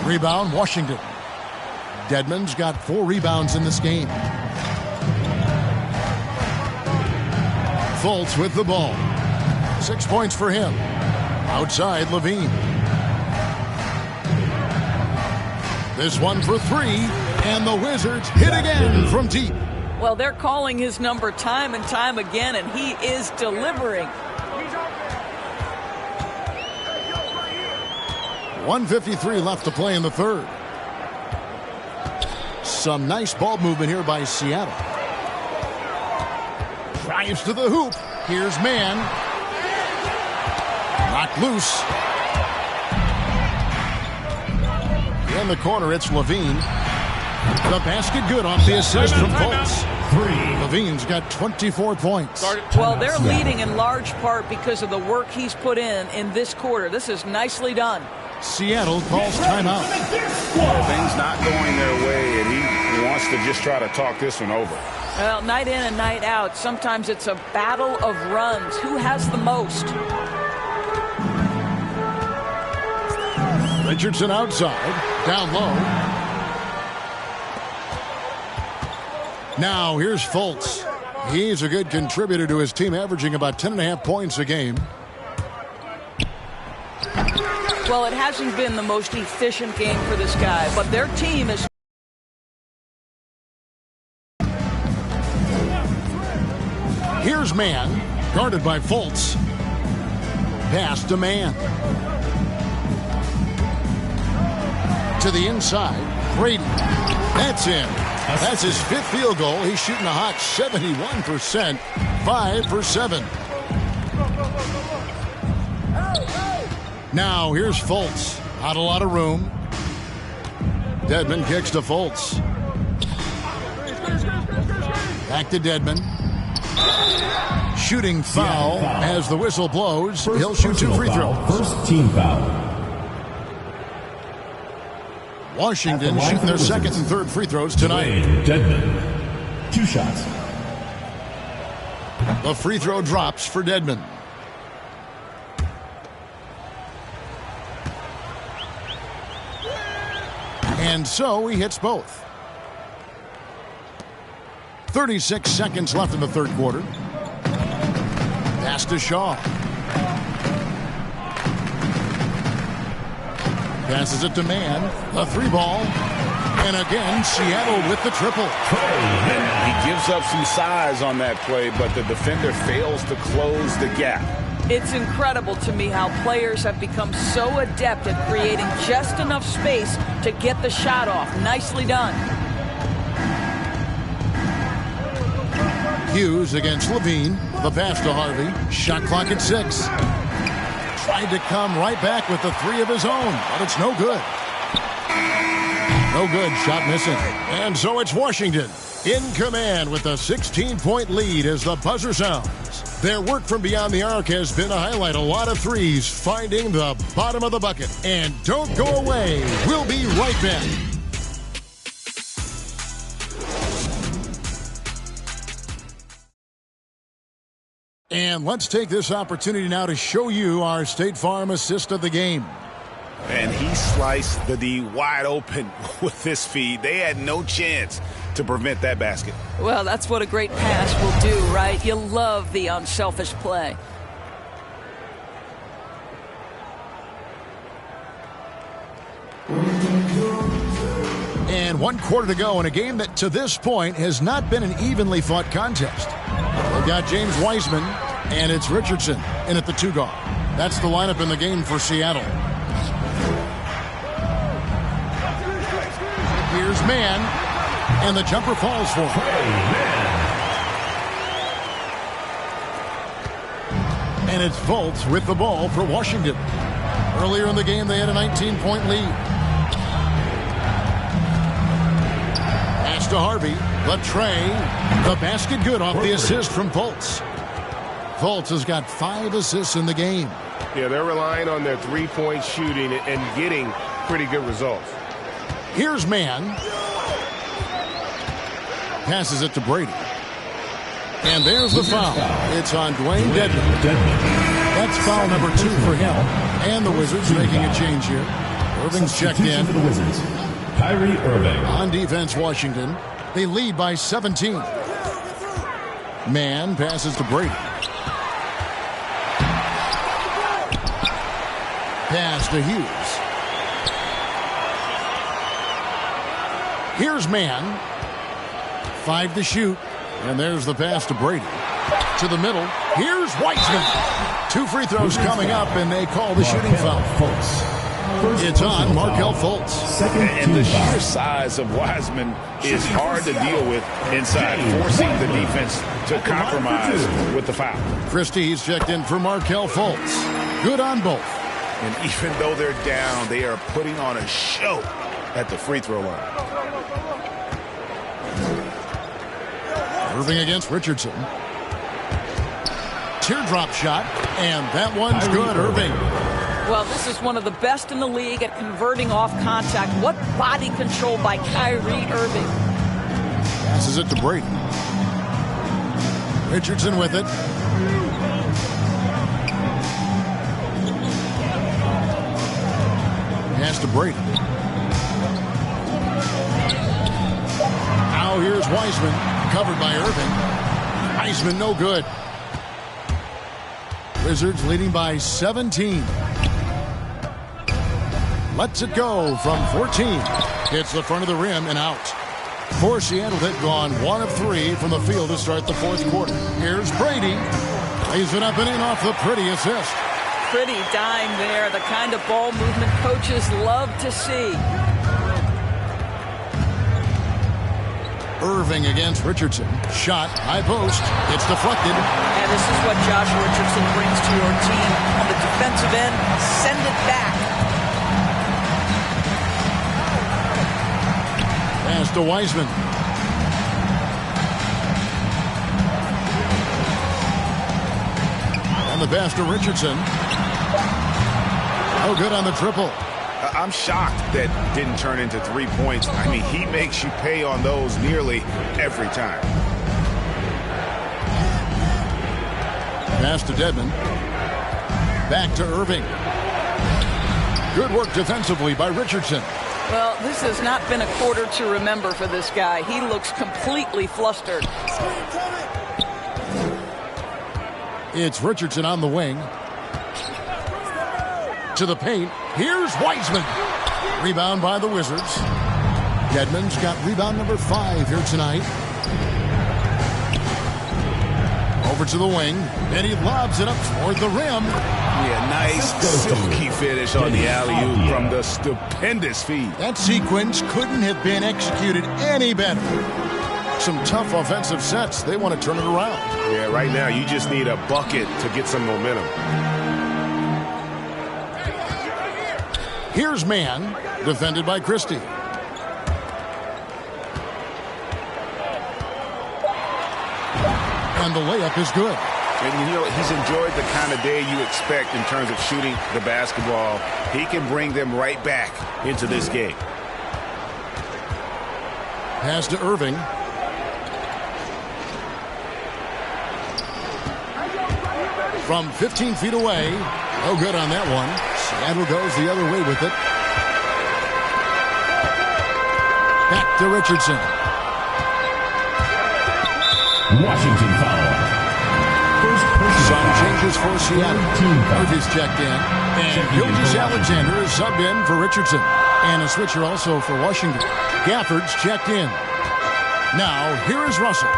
Rebound, Washington. Dedmon's got 4 rebounds in this game. Fultz with the ball. 6 points for him. Outside, Levine. This one for 3, and the Wizards hit again from deep. Well, they're calling his number time and time again, and he is delivering. 1:53 left to play in the third. Some nice ball movement here by Seattle. Drives to the hoop. Here's Mann. Knocked loose. In the corner, it's Levine. The basket good off the assist from Fultz. Levine's got 24 points. Well, they're leading in large part because of the work he's put in this quarter. This is nicely done. Seattle calls timeout. Things not going their way, and he wants to just try to talk this one over. Well, night in and night out, sometimes it's a battle of runs. Who has the most? Richardson outside, down low. Now here's Fultz. He's a good contributor to his team, averaging about 10.5 points a game. Well, it hasn't been the most efficient game for this guy, but their team is... Here's Mann, guarded by Fultz. Pass to Mann. To the inside, Brady. That's in. That's his 5th field goal. He's shooting a hot 71%, 5 for 7. Now here's Fultz. Not a lot of room. Dedmon kicks to Fultz. Back to Dedmon. Shooting foul as the whistle blows. He'll shoot 2 free throws. First team foul. Washington shooting their 2nd and 3rd free throws tonight. Dedmon. 2 shots. The free throw drops for Dedmon. And so he hits both. 36 seconds left in the third quarter. Pass to Shaw. Passes it to Mann. A 3-ball. And again, Seattle with the triple. He gives up some size on that play, but the defender fails to close the gap. It's incredible to me how players have become so adept at creating just enough space to get the shot off. Nicely done. Hughes against Levine. The pass to Harvey. Shot clock at 6. Tried to come right back with the 3 of his own, but it's no good. No good. Shot missing. And so it's Washington in command with a 16-point lead as the buzzer sounds. Their work from beyond the arc has been to highlight a lot of threes, finding the bottom of the bucket. And don't go away. We'll be right back. And let's take this opportunity now to show you our State Farm assist of the game. And he sliced the D wide open with this feed. They had no chance to prevent that basket. Well, that's what a great pass will do, right? You love the unselfish play. And 1 quarter to go in a game that to this point has not been an evenly fought contest. They've got James Wiseman, and it's Richardson in at the 2 guard. That's the lineup in the game for Seattle. Here's Mann, and the jumper falls for him. And it's Fultz with the ball for Washington. Earlier in the game, they had a 19-point lead. Pass to Harvey. The tray. The basket good off the assist from Fultz. Fultz has got 5 assists in the game. Yeah, they're relying on their three-point shooting and getting pretty good results. Here's Mann. Passes it to Brady. And there's the foul. It's on Dwayne Dedmon. That's foul number 2 for him. And the Wizards making a change here. Irving's checked in. For the Wizards, Kyrie Irving. On defense, Washington. They lead by 17. Mann passes to Brady. Pass to Hughes. Here's Mann. 5 to shoot. And there's the pass to Brady. To the middle. Here's Wiseman. 2 free throws coming up, and they call the shooting foul. It's on Markelle Fultz. And the sheer size of Wiseman is hard to deal with inside, forcing the defense to compromise with the foul. Christie's checked in for Markelle Fultz. Good on both. And even though they're down, they are putting on a show at the free throw line. Irving against Richardson. Teardrop shot, and that one's good, Irving. Well, this is one of the best in the league at converting off contact. What body control by Kyrie Irving. Passes it to Brady. Richardson with it. Pass to Brady. Now here's Wiseman, covered by Irving. Wiseman no good. Wizards leading by 17. Lets it go from 14. Hits the front of the rim and out. For Seattle, they've gone 1 of 3 from the field to start the 4th quarter. Here's Brady. Lays it up and in off the pretty assist. Pretty dime there. The kind of ball movement coaches love to see. Irving against Richardson. Shot, high post. It's deflected. And this is what Josh Richardson brings to your team. On the defensive end, send it back. Pass to Wiseman. And the pass to Richardson. No good on the triple. I'm shocked that didn't turn into 3 points. I mean, he makes you pay on those nearly every time. Pass to Dedmon. Back to Irving. Good work defensively by Richardson. Well, this has not been a quarter to remember for this guy. He looks completely flustered. It's Richardson on the wing. To the paint. Here's Wiseman. Rebound by the Wizards. Dedmon's got rebound number 5 here tonight. Over to the wing. And he lobs it up toward the rim. Yeah, nice silky finish on the alley-oop from the stupendous feed. That sequence couldn't have been executed any better. Some tough offensive sets. They want to turn it around. Yeah, right now you just need a bucket to get some momentum. Here's Mann, defended by Christie. And the layup is good. And, you know, he's enjoyed the kind of day you expect in terms of shooting the basketball. He can bring them right back into this game. Pass to Irving. From 15 feet away. No good on that one. Seattle goes the other way with it. Back to Richardson. Washington foul. Some changes for Seattle. Murphy's checked in. And Gilgeous-Alexander is subbed in for Richardson. And a switcher also for Washington. Gafford's checked in. Now, here is Russell.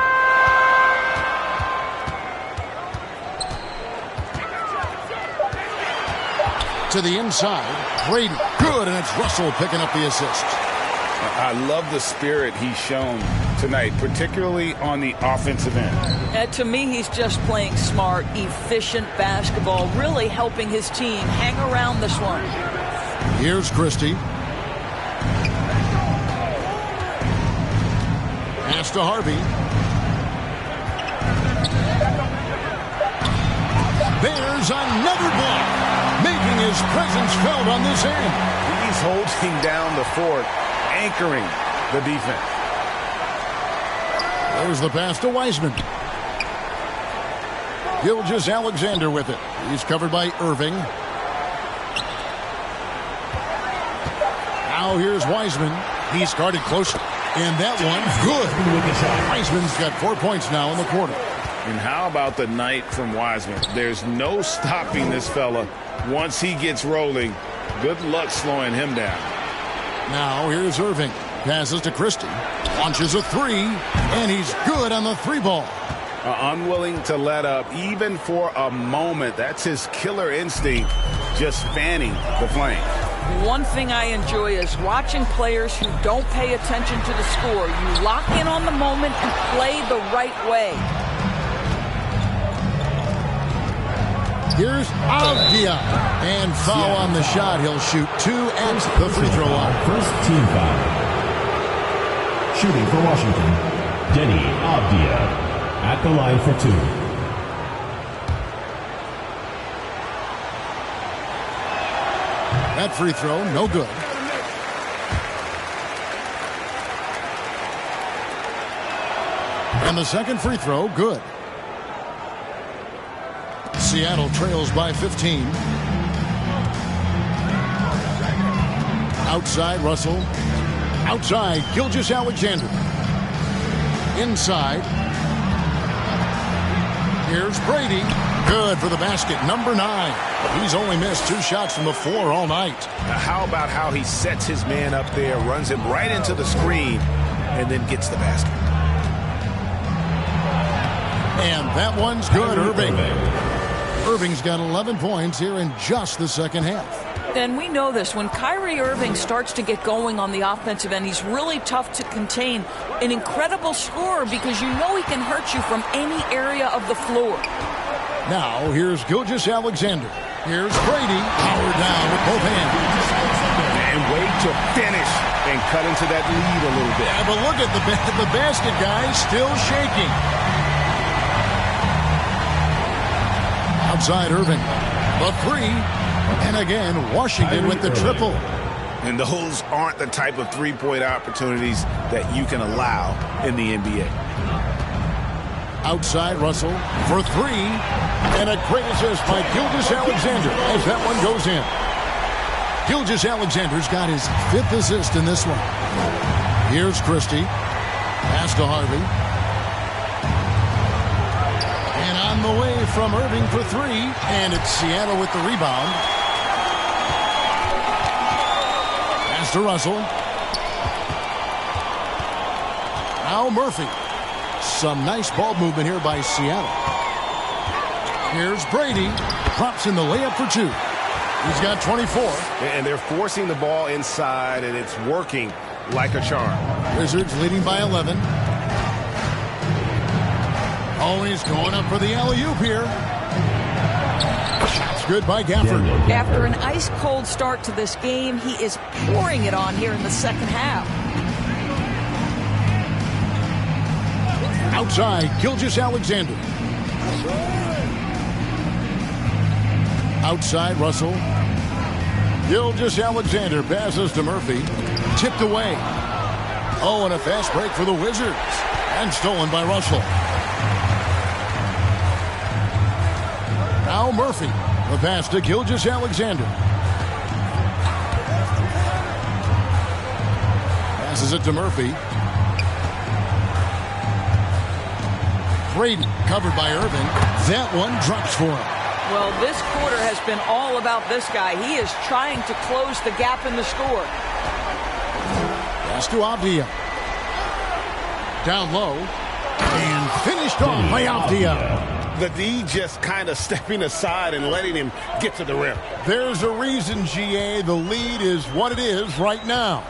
To the inside. Brady. Good, and it's Russell picking up the assist. I love the spirit he's shown tonight, particularly on the offensive end. To me, he's just playing smart, efficient basketball, really helping his team hang around this one. Here's Christie. Pass to Harvey. There's another block, making his presence felt on this end. He's holding down the fort, anchoring the defense. There's the pass to Wiseman. Gilgeous-Alexander with it. He's covered by Irving. Now here's Wiseman. He's guarded closely. And that one, good. Wiseman's got 4 points now in the quarter. And how about the night from Wiseman? There's no stopping this fella once he gets rolling. Good luck slowing him down. Now here's Irving. Passes to Christie. Launches a three. And he's good on the three ball. Unwilling to let up even for a moment. That's his killer instinct, just fanning the flame. One thing I enjoy is watching players who don't pay attention to the score. You lock in on the moment and play the right way. Here's Avdia. And foul on the shot. He'll shoot two at the free throw line. First team foul. Shooting for Washington, Denny Avdia. At the line for two. That free throw, no good. And the second free throw, good. Seattle trails by 15. Outside, Russell. Outside, Gilgeous-Alexander. Inside. Here's Brady. Good for the basket. Number 9. He's only missed 2 shots from the floor all night. Now how about how he sets his man up there, runs him right into the screen, and then gets the basket. And that one's good, Irving. Irving's got 11 points here in just the second half. And we know this. When Kyrie Irving starts to get going on the offensive end, he's really tough to contain. An incredible scorer because you know he can hurt you from any area of the floor. Now, here's Gilgeous-Alexander. Here's Brady. Powered down with both hands. And wait to finish and cut into that lead a little bit. Yeah, but look at the basket, guys. Still shaking. Outside Irving. The three. And again, Washington with the triple. And those aren't the type of three-point opportunities that you can allow in the NBA. Outside Russell for three. And a great assist by Gilgeous-Alexander as that one goes in. Gilgeous-Alexander's got his 5th assist in this one. Here's Christie. Pass to Harvey. And on the way from Irving for 3. And it's Seattle with the rebound. Pass to Russell. Now Murphy. Some nice ball movement here by Seattle. Here's Brady. Drops in the layup for 2. He's got 24. And they're forcing the ball inside, and it's working like a charm. Wizards leading by 11. Oh, he's going up for the alley-oop here. Shot's good by Gafford. After an ice-cold start to this game, he is pouring it on here in the second half. Outside, Gilgeous-Alexander. Outside, Russell. Gilgeous-Alexander passes to Murphy. Tipped away. Oh, and a fast break for the Wizards. And stolen by Russell. Now Murphy. The pass to Gilgeous-Alexander. Passes it to Murphy. Brady covered by Irving. That one drops for him. Well, this quarter has been all about this guy. He is trying to close the gap in the score. Pass to Avdia. Down low. And finished off by Avdia. The D just kind of stepping aside and letting him get to the rim. There's a reason, GA, the lead is what it is right now.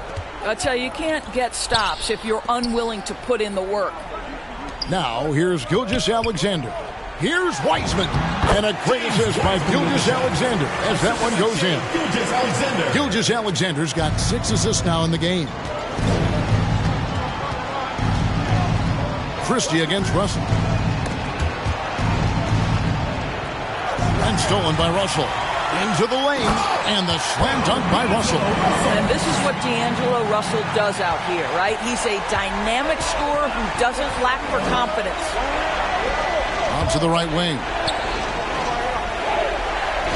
I tell you can't get stops if you're unwilling to put in the work. Now, here's Gilgeous-Alexander. Here's Weissman. And a great assist by Gilgeous-Alexander as that one goes in. Gilgeous-Alexander's got 6 assists now in the game. Christie against Russell. And stolen by Russell. Into the lane. And the slam dunk by Russell. And this is what D'Angelo Russell does out here, right? He's a dynamic scorer who doesn't lack for confidence. Out to the right wing.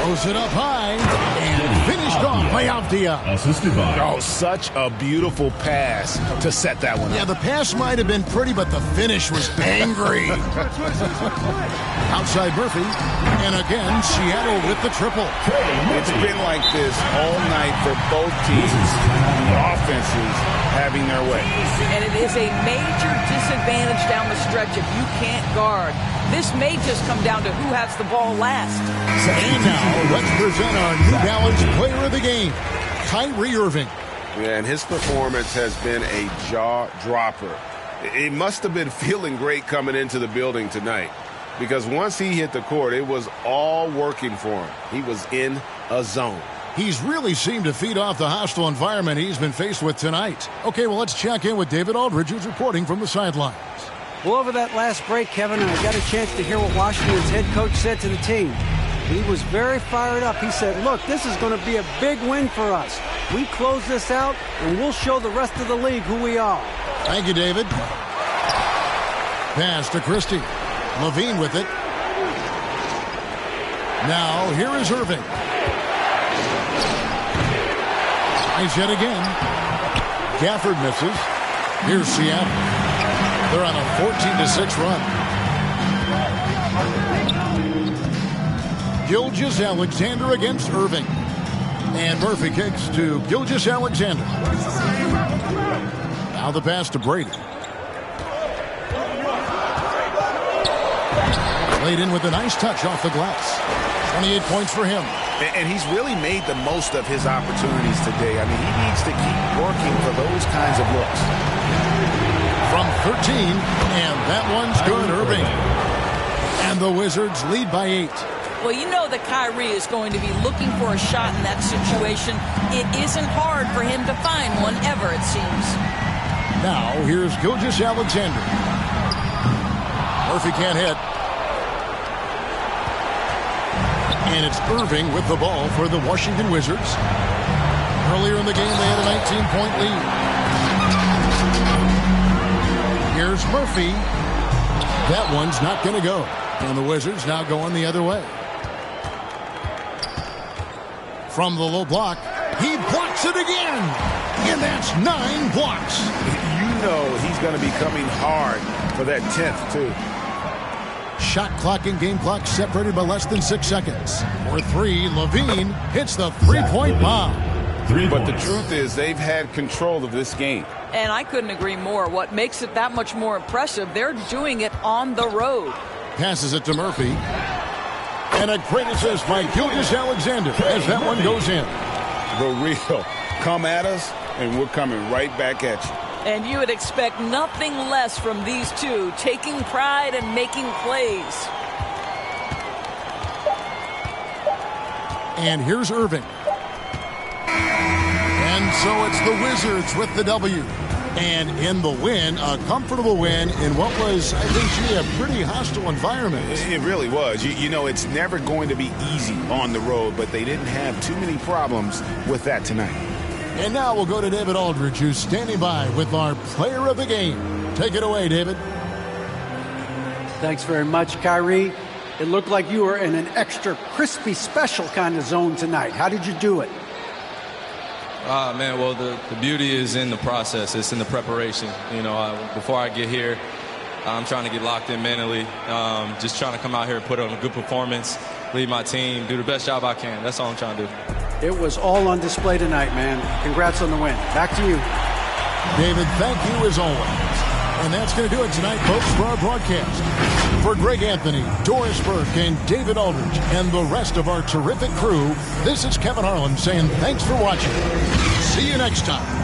Throws it up high. And finished off by Avdia. Oh, such a beautiful pass to set that one up. Yeah, the pass might have been pretty, but the finish was angry. Outside Murphy. And again, Seattle with the triple. It's been like this all night for both teams. The offenses having their way. And it is a major disadvantage down the stretch if you can't guard. This may just come down to who has the ball last. And now, let's present our New Balance player of the game, Kyrie Irving. Yeah, and his performance has been a jaw-dropper. It must have been feeling great coming into the building tonight, because once he hit the court, it was all working for him. He was in a zone. He's really seemed to feed off the hostile environment he's been faced with tonight. Okay, well, let's check in with David Aldridge, who's reporting from the sidelines. Well, over that last break, Kevin, I got a chance to hear what Washington's head coach said to the team. He was very fired up. He said, look, this is going to be a big win for us. We close this out, and we'll show the rest of the league who we are. Thank you, David. Pass to Christie. Levine with it. Now, here is Irving. Nice yet again. Gafford misses. Here's Seattle. They're on a 14-6 run. Gilgeous-Alexander against Irving. And Murphy kicks to Gilgeous-Alexander. Now the pass to Brady. Laid in with a nice touch off the glass. 28 points for him. And he's really made the most of his opportunities today. I mean, he needs to keep working for those kinds of looks. From 13, and that one's good, Irving. And the Wizards lead by 8. Well, you know that Kyrie is going to be looking for a shot in that situation. It isn't hard for him to find one ever, it seems. Now, here's Gilgeous-Alexander. Murphy can't hit. And it's Irving with the ball for the Washington Wizards. Earlier in the game, they had a 19-point lead. Here's Murphy. That one's not going to go. And the Wizards now going the other way. From the low block, He blocks it again. And that's 9 blocks. You know he's going to be coming hard for that 10th, too. Shot clock and game clock separated by less than 6 seconds. For 3, Levine hits the three-point bomb. But the truth is they've had control of this game. And I couldn't agree more. What makes it that much more impressive, they're doing it on the road. Passes it to Murphy. And a great assist by Gilgeous-Alexander as that one goes in. The real. Come at us, and we're coming right back at you. And you would expect nothing less from these two, taking pride and making plays. And here's Irving. And so it's the Wizards with the W. And in the win, a comfortable win in what was, I think, a pretty hostile environment. It really was. You know, it's never going to be easy on the road, but they didn't have too many problems with that tonight. And now we'll go to David Aldridge, who's standing by with our player of the game. Take it away, David. Thanks very much, Kyrie. It looked like you were in an extra crispy special kind of zone tonight. How did you do it? Man, well, the beauty is in the process. It's in the preparation. You know, before I get here, I'm trying to get locked in mentally. Just trying to come out here and put on a good performance, lead my team, do the best job I can. That's all I'm trying to do. It was all on display tonight, man. Congrats on the win. Back to you. David, thank you as always. And that's going to do it tonight, folks, for our broadcast. For Greg Anthony, Doris Burke, and David Aldridge, and the rest of our terrific crew, this is Kevin Harlan saying thanks for watching. See you next time.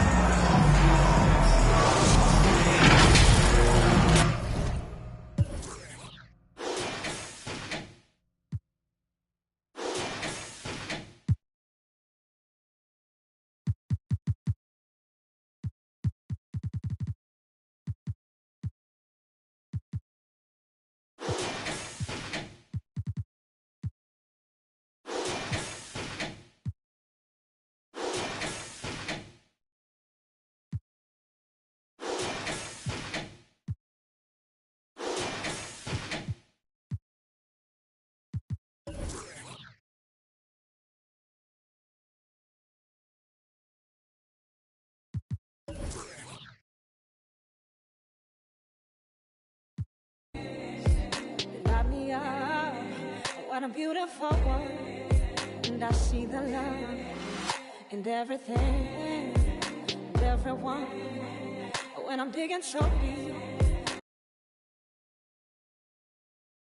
What a beautiful world, and I see the love in everything, everyone. When I'm digging so deep.